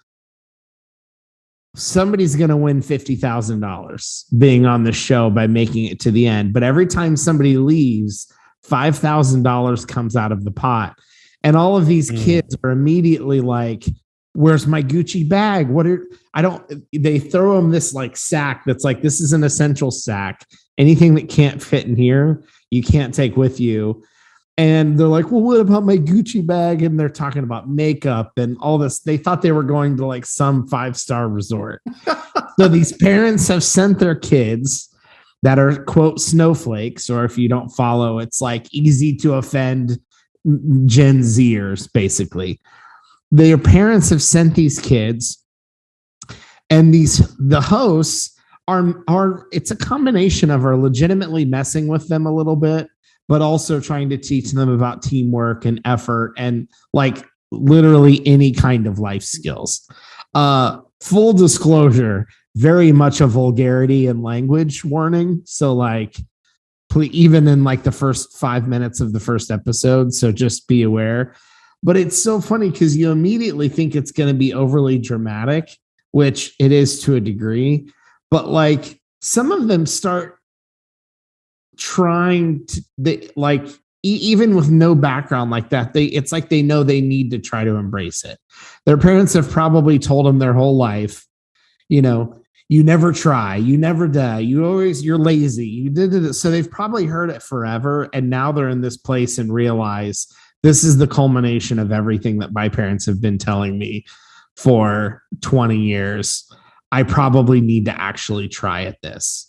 somebody's going to win $50,000 being on the show by making it to the end. But every time somebody leaves, $5,000 comes out of the pot. And all of these kids are immediately like, where's my Gucci bag? They throw them this like sack that's like, this is an essential sack. Anything that can't fit in here, you can't take with you. And they're like, well, what about my Gucci bag? And they're talking about makeup and all this. They thought they were going to like some 5-star resort. So these parents have sent their kids that are, quote, snowflakes, or if you don't follow, it's like easy to offend Gen Zers, basically. Their parents have sent these kids, and the hosts are it's a combination of are legitimately messing with them a little bit, but also trying to teach them about teamwork and effort and like literally any kind of life skills. Full disclosure, very much a vulgarity and language warning. So like, even in like the first 5 minutes of the first episode. So just be aware. But it's so funny because you immediately think it's going to be overly dramatic, which it is to a degree. But like some of them start trying to, even with no background like that, it's like they know they need to try to embrace it. Their parents have probably told them their whole life, you never try, you never die, you're lazy, you did it. So they've probably heard it forever, and now they're in this place and realize this is the culmination of everything that my parents have been telling me for 20 years. I probably need to actually try at this.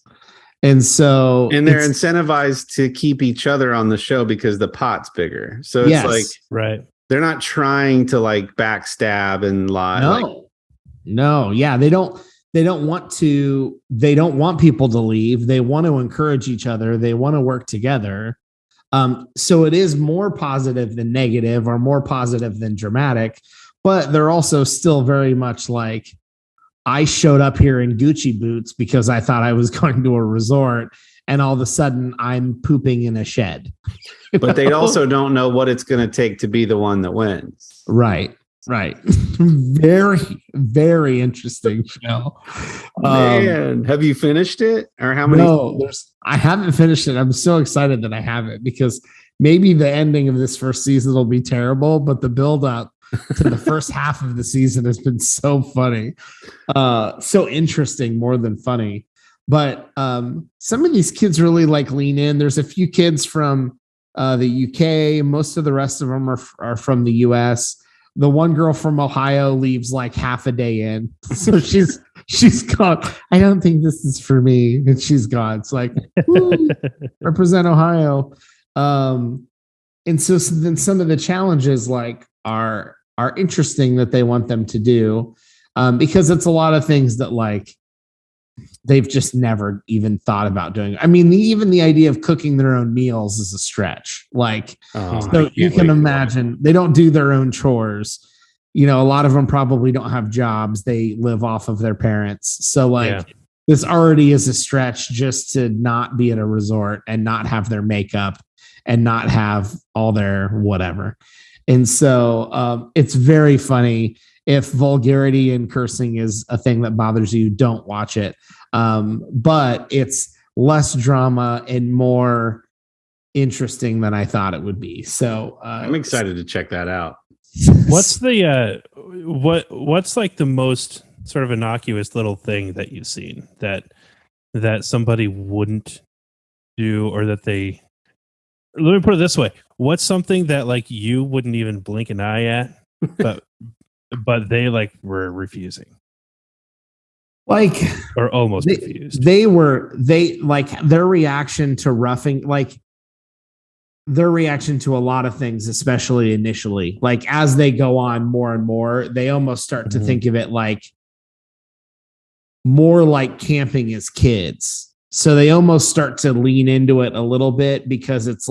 And they're incentivized to keep each other on the show because the pot's bigger. So it's right. They're not trying to backstab and lie. No. Yeah. They don't want people to leave. They want to encourage each other. They want to work together. So it is more positive than negative, or more positive than dramatic, but they're also still very much like, I showed up here in Gucci boots because I thought I was going to a resort, and all of a sudden I'm pooping in a shed. But they also don't know what it's going to take to be the one that wins. Right. Very, very interesting show. Man, have you finished it? Or how many? No, I haven't finished it. I'm so excited that I haven't, because maybe the ending of this first season will be terrible, but the build up to the first half of the season has been so funny, so interesting, more than funny. But some of these kids really lean in. There's a few kids from the UK. Most of the rest of them are from the US. The one girl from Ohio leaves half a day in, so she's gone. I don't think this is for me, and she's gone. It's woo, represent Ohio. And so then some of the challenges are interesting that they want them to do, because it's a lot of things that they've just never even thought about doing. I mean, even the idea of cooking their own meals is a stretch. So you can imagine they don't do their own chores. A lot of them probably don't have jobs. They live off of their parents. So this already is a stretch just to not be at a resort and not have their makeup and not have all their whatever. And so it's very funny. If vulgarity and cursing is a thing that bothers you, don't watch it. But it's less drama and more interesting than I thought it would be. So I'm excited to check that out. What's the what's the most sort of innocuous little thing that you've seen that somebody wouldn't do, or that they? Let me put it this way: what's something that you wouldn't even blink an eye at, but they were refusing, or almost refused? Their reaction to roughing, their reaction to a lot of things, especially initially, as they go on more and more, they almost start to think of it more like camping as kids. So they almost start to lean into it a little bit, because it's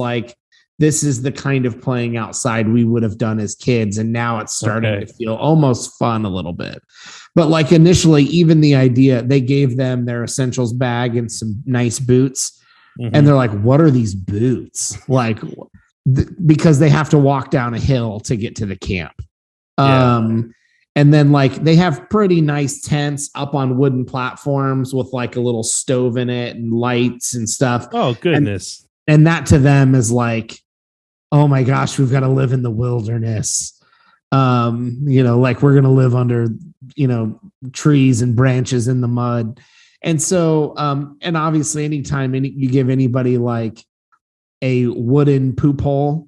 this is the kind of playing outside we would have done as kids. And now it's starting to feel almost fun a little bit. But initially, even the idea, they gave them their essentials bag and some nice boots. And they're like, what are these boots? Because they have to walk down a hill to get to the camp. Yeah. And then they have pretty nice tents up on wooden platforms with a little stove in it and lights and stuff. Oh, goodness. And that to them is oh my gosh, we've got to live in the wilderness. We're going to live under, trees and branches in the mud. And so, and obviously anytime you give anybody a wooden poop hole,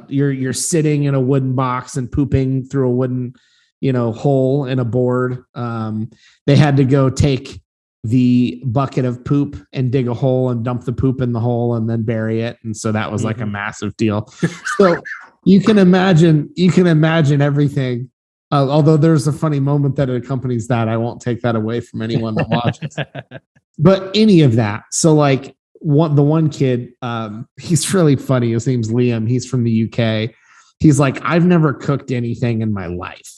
you're sitting in a wooden box and pooping through a wooden, hole in a board. They had to go take the bucket of poop and dig a hole and dump the poop in the hole and then bury it. And so that was a massive deal. So you can imagine everything. Although there's a funny moment that accompanies that. I won't take that away from anyone that watches. But any of that. So the one kid, he's really funny. His name's Liam. He's from the UK. He's I've never cooked anything in my life.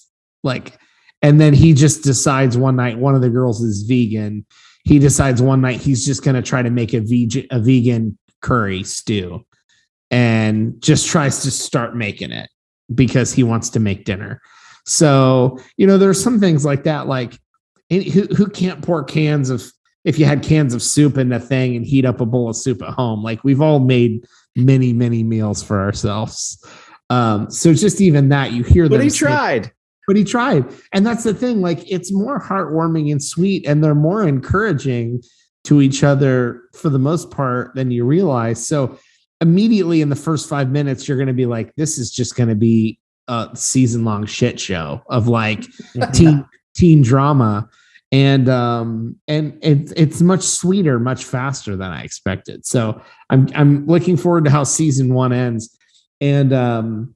And then he just decides one night, one of the girls is vegan. He decides one night he's just going to try to make a vegan curry stew, and just tries to start making it because he wants to make dinner. So, there's some things like that, who can't pour cans of if you had cans of soup in the thing and heat up a bowl of soup at home. Like we've all made many meals for ourselves. So just even that, you hear them. But he tried. And that's the thing. Like it's more heartwarming and sweet, and they're more encouraging to each other for the most part than you realize. So immediately in the first 5 minutes, you're going to be like, this is just going to be a season-long shit show of like teen drama. And it's much sweeter, much faster than I expected. So I'm looking forward to how season 1 ends. And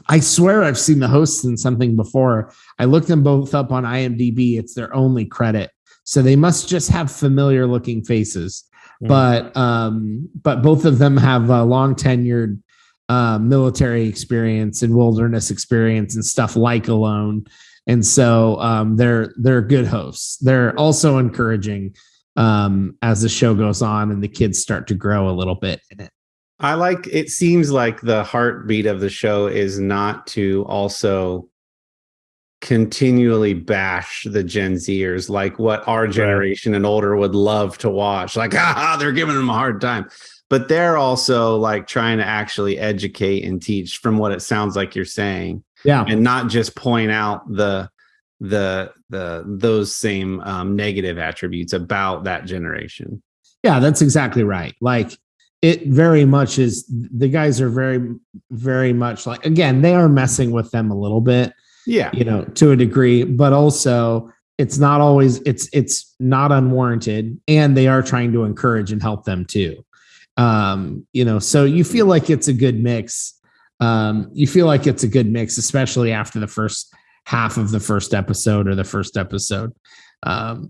I swear I've seen the hosts in something before. I looked them both up on IMDb. It's their only credit. So they must just have familiar looking faces. But both of them have long tenured military experience and wilderness experience and stuff like Alone. And so they're good hosts. They're also encouraging as the show goes on and the kids start to grow a little bit in it. It seems like the heartbeat of the show is not to also continually bash the Gen Zers, like what our generation and older would love to watch. Like, they're giving them a hard time. But they're also like trying to actually educate and teach, from what it sounds like you're saying. Yeah. And not just point out those same negative attributes about that generation. Yeah, that's exactly right. Like it very much is. The guys are very, very much like, again, they are messing with them a little bit. Yeah. To a degree, but also it's not always, it's not unwarranted, and they are trying to encourage and help them too. So you feel like it's a good mix. Especially after the first half of the first episode or the first episode.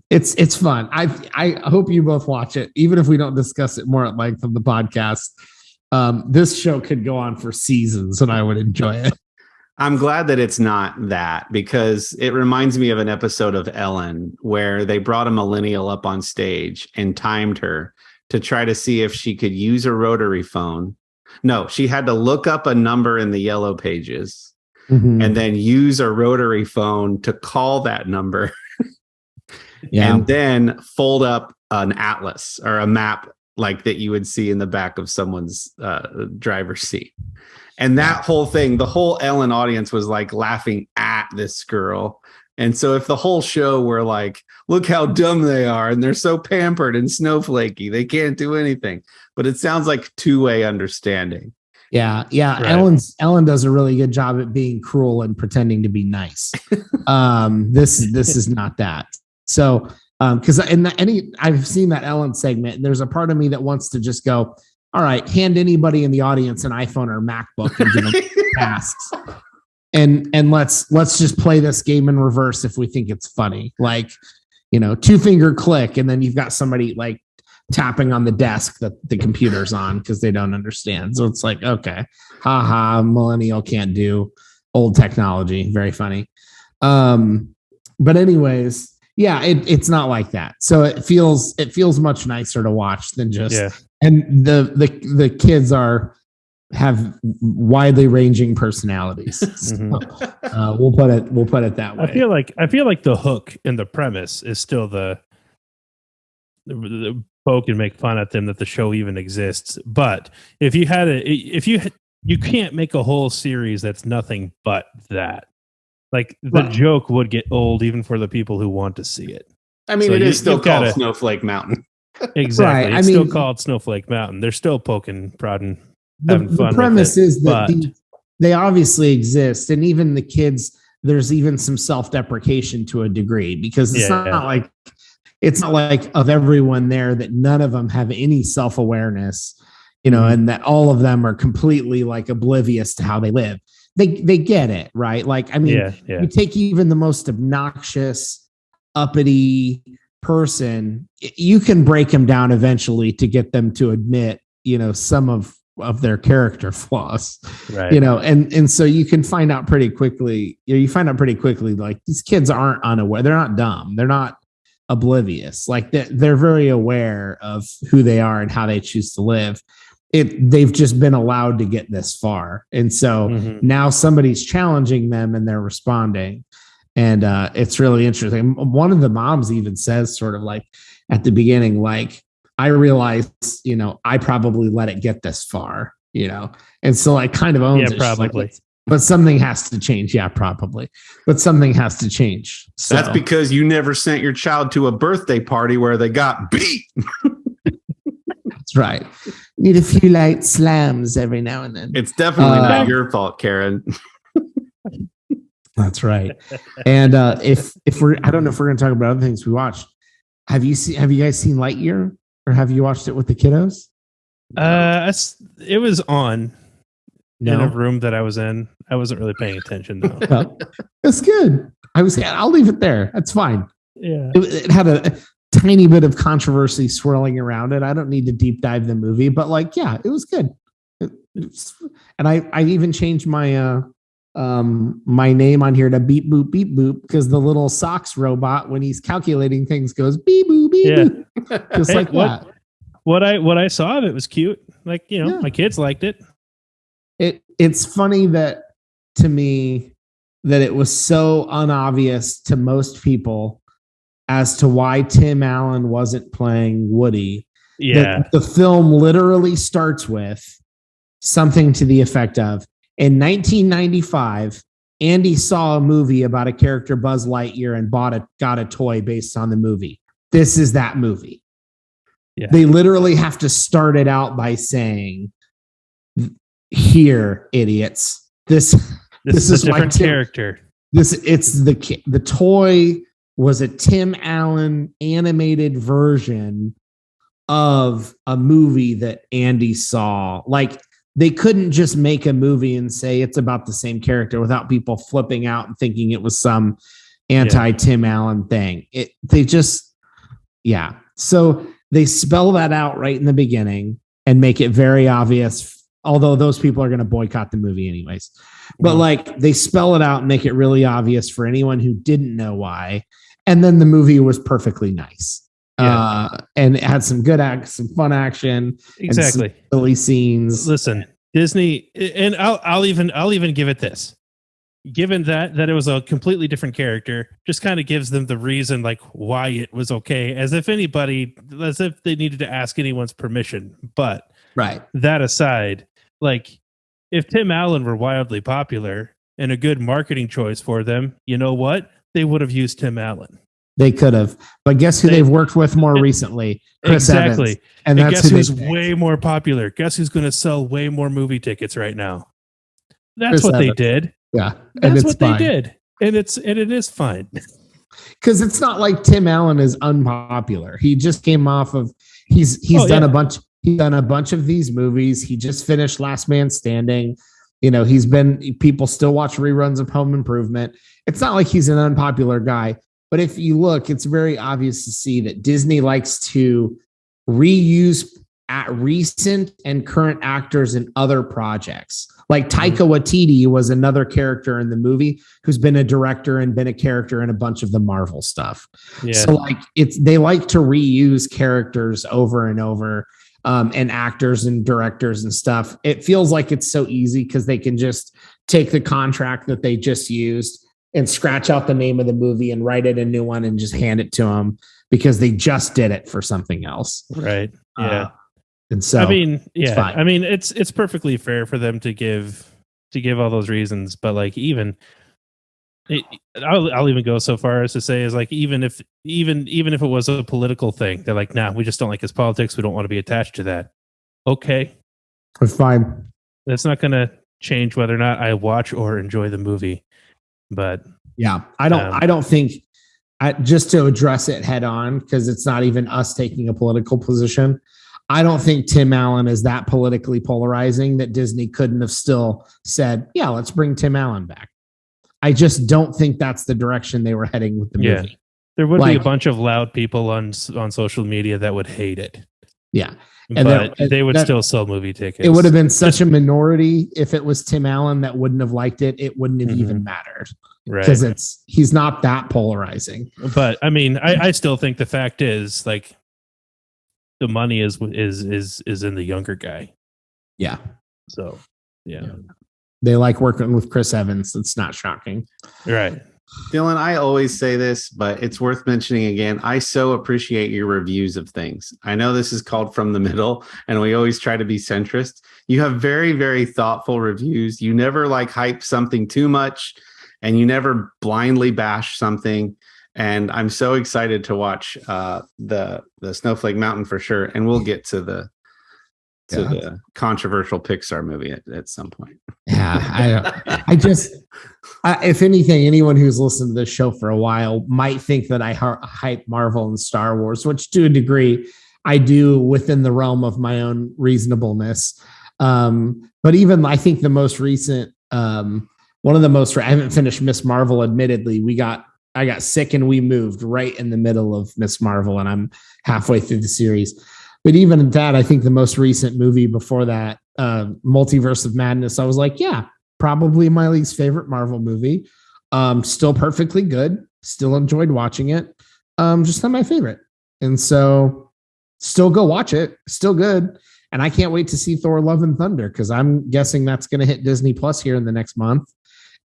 It's fun. I hope you both watch it, even if we don't discuss it more at length on the podcast. This show could go on for seasons and I would enjoy it. I'm glad that it's not that, because it reminds me of an episode of Ellen where they brought a millennial up on stage and timed her to try to see if she could use a rotary phone. No, she had to look up a number in the yellow pages and then use a rotary phone to call that number. And then fold up an atlas or a map like that you would see in the back of someone's driver's seat. And that whole thing, the whole Ellen audience was like laughing at this girl. And so if the whole show were like, look how dumb they are, and they're so pampered and snowflakey, they can't do anything. But it sounds like two-way understanding. Yeah. Right. Ellen does a really good job at being cruel and pretending to be nice. This is not that. So, because I've seen that Ellen segment, and there's a part of me that wants to just go, all right, hand anybody in the audience an iPhone or MacBook and give them tasks. And let's just play this game in reverse if we think it's funny. Like, 2-finger click, and then you've got somebody like tapping on the desk that the computer's on because they don't understand. So it's like, okay, millennial can't do old technology. Very funny. But anyways, yeah, it's not like that. So it feels much nicer to watch than just and the kids have widely ranging personalities. So, we'll put it that way. I feel like the hook and the premise is still the poke and make fun at them that the show even exists. But if you can't make a whole series that's nothing but that. Like the joke would get old even for the people who want to see it. I mean, it is still called Snowflake Mountain. Exactly. Right. It's still called Snowflake Mountain. They're still poking, prodding, having fun. The premise is that they obviously exist. And even the kids, there's even some self-deprecation to a degree, because it's not like of everyone there that none of them have any self-awareness, and that all of them are completely like oblivious to how they live. They get it, right? Like, I mean, you take even the most obnoxious, uppity person, you can break them down eventually to get them to admit, some of their character flaws, right? And so you can find out pretty quickly. Like these kids aren't unaware. They're not dumb. They're not oblivious. Like they're very aware of who they are and how they choose to live. They've just been allowed to get this far. And so now somebody's challenging them and they're responding. And it's really interesting. One of the moms even says, sort of like at the beginning, like, I realized, I probably let it get this far, and so I kind of owns it. Probably. But something has to change. Yeah, probably. But something has to change. So. That's because you never sent your child to a birthday party where they got beat. That's right. Need a few light slams every now and then. It's definitely not your fault, Karen. That's right. And if we're, I don't know if we're going to talk about other things we watched. Have you guys seen Lightyear, or have you watched it with the kiddos? It was on in No. a room that I was in. I wasn't really paying attention though. No. It's good. I'll leave it there. That's fine. Yeah. It had a tiny bit of controversy swirling around it. I don't need to deep dive the movie, but it was good. And I even changed my my name on here to beep boop because the little socks robot, when he's calculating things, goes beep boop beep boop. Just like that. What I saw of it was cute. Like, my kids liked it. It's funny that, to me, that it was so unobvious to most people as to why Tim Allen wasn't playing Woody. Yeah. The film literally starts with something to the effect of, in 1995, Andy saw a movie about a character, Buzz Lightyear, and got a toy based on the movie. This is that movie. Yeah. They literally have to start it out by saying, "Here, idiots. This is a different character. The toy was a Tim Allen animated version of a movie that Andy saw. Like, they couldn't just make a movie and say it's about the same character without people flipping out and thinking it was some anti-Tim Allen thing. So they spell that out right in the beginning and make it very obvious, although those people are going to boycott the movie anyways. But they spell it out and make it really obvious for anyone who didn't know why. And then the movie was perfectly nice. And it had some some fun action, exactly, and some silly scenes. Listen, Disney, and I'll even give it this. Given that it was a completely different character, just kind of gives them the reason like why it was okay, as if they needed to ask anyone's permission. But that aside, like, if Tim Allen were wildly popular and a good marketing choice for them, you know what? They would have used Tim Allen. They could have, but guess who they've worked with more recently? Chris Evans. And guess who's way more popular? Guess who's going to sell way more movie tickets right now? That's Chris what Evans. they did. Yeah, that's what they did, and it is fine. Because it's not like Tim Allen is unpopular. He just came off of he's done a bunch. He's done a bunch of these movies. He just finished Last Man Standing. People still watch reruns of Home Improvement. It's not like he's an unpopular guy. But if you look, it's very obvious to see that Disney likes to reuse recent and current actors in other projects. Like Taika Waititi was another character in the movie who's been a director and been a character in a bunch of the Marvel stuff. Yeah. So they like to reuse characters over and over, and actors and directors and stuff. It feels like it's so easy because they can just take the contract that they just used and scratch out the name of the movie and write it a new one and just hand it to them because they just did it for something else. Right. Yeah. And so, it's perfectly fair for them to give all those reasons, but like, I'll even go so far as to say is like, even if it was a political thing, they're like, nah, we just don't like his politics. We don't want to be attached to that. Okay. It's fine. That's not going to change whether or not I watch or enjoy the movie. But yeah, I don't think, just to address it head on, because it's not even us taking a political position. I don't think Tim Allen is that politically polarizing that Disney couldn't have still said, yeah, let's bring Tim Allen back. I just don't think that's the direction they were heading with the movie. There would be a bunch of loud people on social media that would hate it. Yeah. But they would still sell movie tickets. It would have been such a minority if it was Tim Allen that wouldn't have liked it. It wouldn't have even mattered. Right. Because he's not that polarizing. But I mean, I still think the fact is like the money is in the younger guy. Yeah. So yeah. They like working with Chris Evans. It's not shocking. Right. Dylan, I always say this, but it's worth mentioning again. I so appreciate your reviews of things. I know this is called From the Middle, and we always try to be centrist. You have very, very thoughtful reviews. You never like hype something too much, and you never blindly bash something. And I'm so excited to watch the Snowflake Mountain for sure. And we'll get to the controversial Pixar movie at some point. Yeah, I just, if anything, anyone who's listened to this show for a while might think that I hype Marvel and Star Wars, which to a degree I do within the realm of my own reasonableness. But even I think the most recent, one of the most, I haven't finished Miss Marvel, admittedly. I got sick and we moved right in the middle of Miss Marvel, and I'm halfway through the series. But even at that, I think the most recent movie before that, Multiverse of Madness, I was like, yeah, probably my least favorite Marvel movie. Still perfectly good. Still enjoyed watching it. Just not my favorite. And so still go watch it. Still good. And I can't wait to see Thor Love and Thunder, because I'm guessing that's going to hit Disney Plus here in the next month.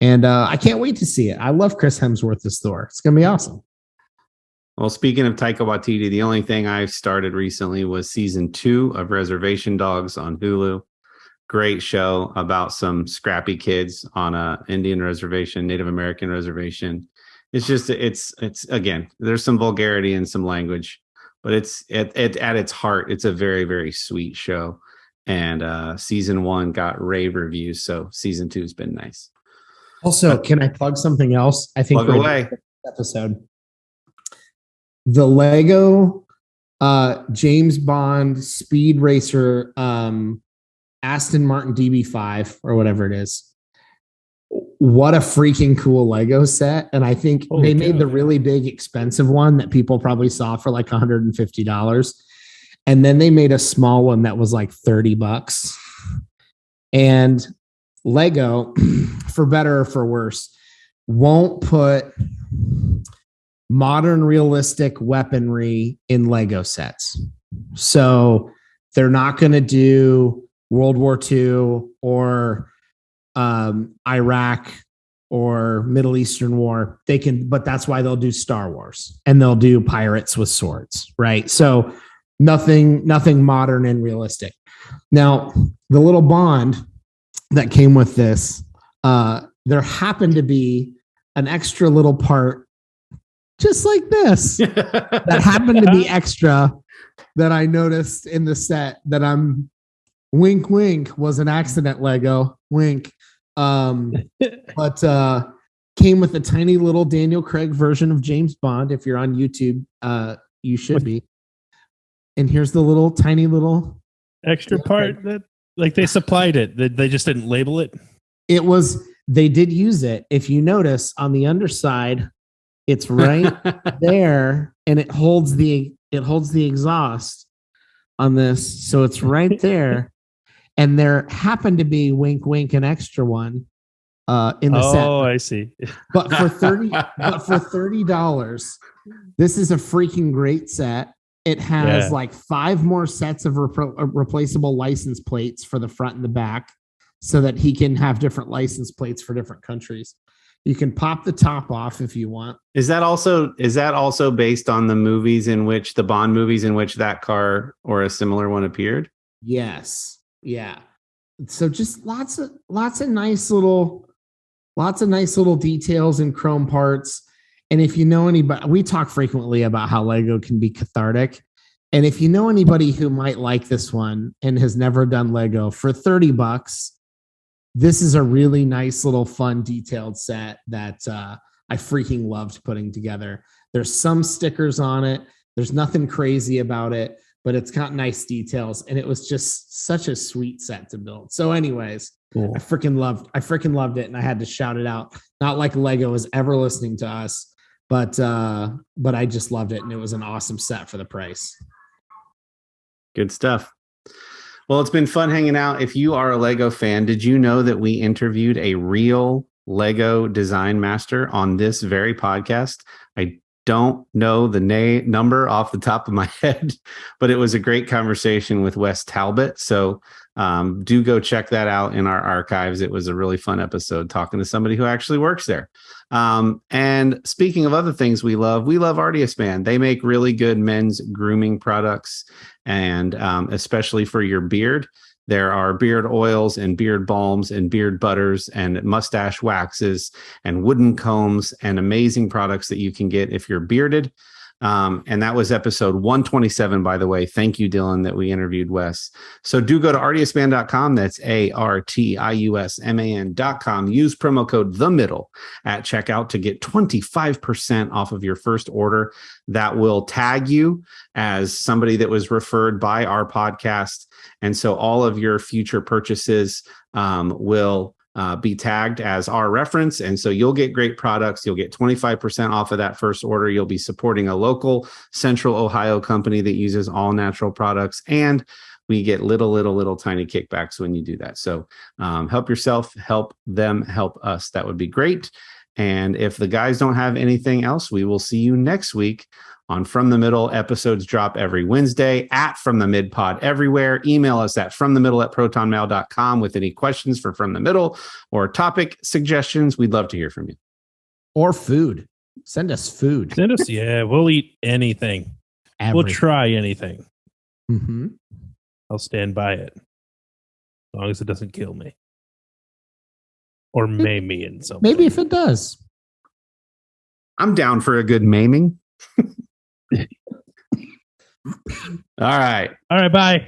And I can't wait to see it. I love Chris Hemsworth as Thor. It's going to be awesome. Well, speaking of Taika Waititi, the only thing I've started recently was season 2 of Reservation Dogs on Hulu. Great show about some scrappy kids on a Indian reservation, Native American reservation. It's again, there's some vulgarity and some language, but it's at its heart, it's a very, very sweet show. And season 1 got rave reviews, so season 2 has been nice. Also, can I plug something else? I think Plug away. Episode. The Lego James Bond Speed Racer Aston Martin DB5 or whatever it is. What a freaking cool Lego set. And I think they made the really big expensive one that people probably saw for like $150. And then they made a small one that was like $30. And Lego, for better or for worse, won't put modern realistic weaponry in Lego sets. So they're not going to do World War II or Iraq or Middle Eastern War. They can, but that's why they'll do Star Wars, and they'll do pirates with swords, right? So nothing modern and realistic. Now, the little Bond that came with this, there happened to be an extra little part just like this that happened to be extra that I noticed in the set that I'm wink, wink was an accident Lego wink. But came with a tiny little Daniel Craig version of James Bond. If you're on YouTube, you should be. And here's the little tiny little extra part that like they supplied it. They just didn't label it. They did use it. If you notice on the underside, it's right there, and it holds the exhaust on this. So it's right there. And there happened to be wink, wink, an extra one in the set. Oh, I see. But for $30, this is a freaking great set. It has like 5 more sets of replaceable license plates for the front and the back, so that he can have different license plates for different countries. You can pop the top off if you want. Is that also based on the movies in which the Bond movies in which that car or a similar one appeared? Yes. Yeah. So just lots of nice little details and chrome parts. And if you know anybody, we talk frequently about how Lego can be cathartic. And if you know anybody who might like this one and has never done Lego, for $30, this is a really nice little fun detailed set that I freaking loved putting together. There's some stickers on it. There's nothing crazy about it, but it's got nice details, and it was just such a sweet set to build. So anyways, cool. I freaking loved it, and I had to shout it out. Not like Lego is ever listening to us, but I just loved it, and it was an awesome set for the price. Good stuff. Well, it's been fun hanging out. If you are a Lego fan, did you know that we interviewed a real Lego design master on this very podcast? I don't know the number off the top of my head, but it was a great conversation with Wes Talbot. So do go check that out in our archives. It was a really fun episode talking to somebody who actually works there. And speaking of other things we love Artiaspan. They make really good men's grooming products, and especially for your beard. There are beard oils and beard balms and beard butters and mustache waxes and wooden combs and amazing products that you can get if you're bearded. And that was episode 127, by the way. Thank you, Dylan, that we interviewed Wes. So do go to artiusman.com. That's artiusman.com. Use promo code The Middle at checkout to get 25% off of your first order. That will tag you as somebody that was referred by our podcast. And so all of your future purchases will be tagged as our reference. And so you'll get great products. You'll get 25% off of that first order. You'll be supporting a local Central Ohio company that uses all natural products. And we get little tiny kickbacks when you do that. So help yourself, help them, help us. That would be great. And if the guys don't have anything else, we will see you next week on From the Middle. Episodes drop every Wednesday at From the Mid Pod everywhere. Email us at fromthemiddle@protonmail.com with any questions for From the Middle or topic suggestions. We'd love to hear from you. Or food. Send us food. Send us, yeah, we'll eat anything. We'll try anything. Mm-hmm. I'll stand by it. As long as it doesn't kill me. Or maim me in some Maybe way. if it does. I'm down for a good maiming. All right. All right, bye.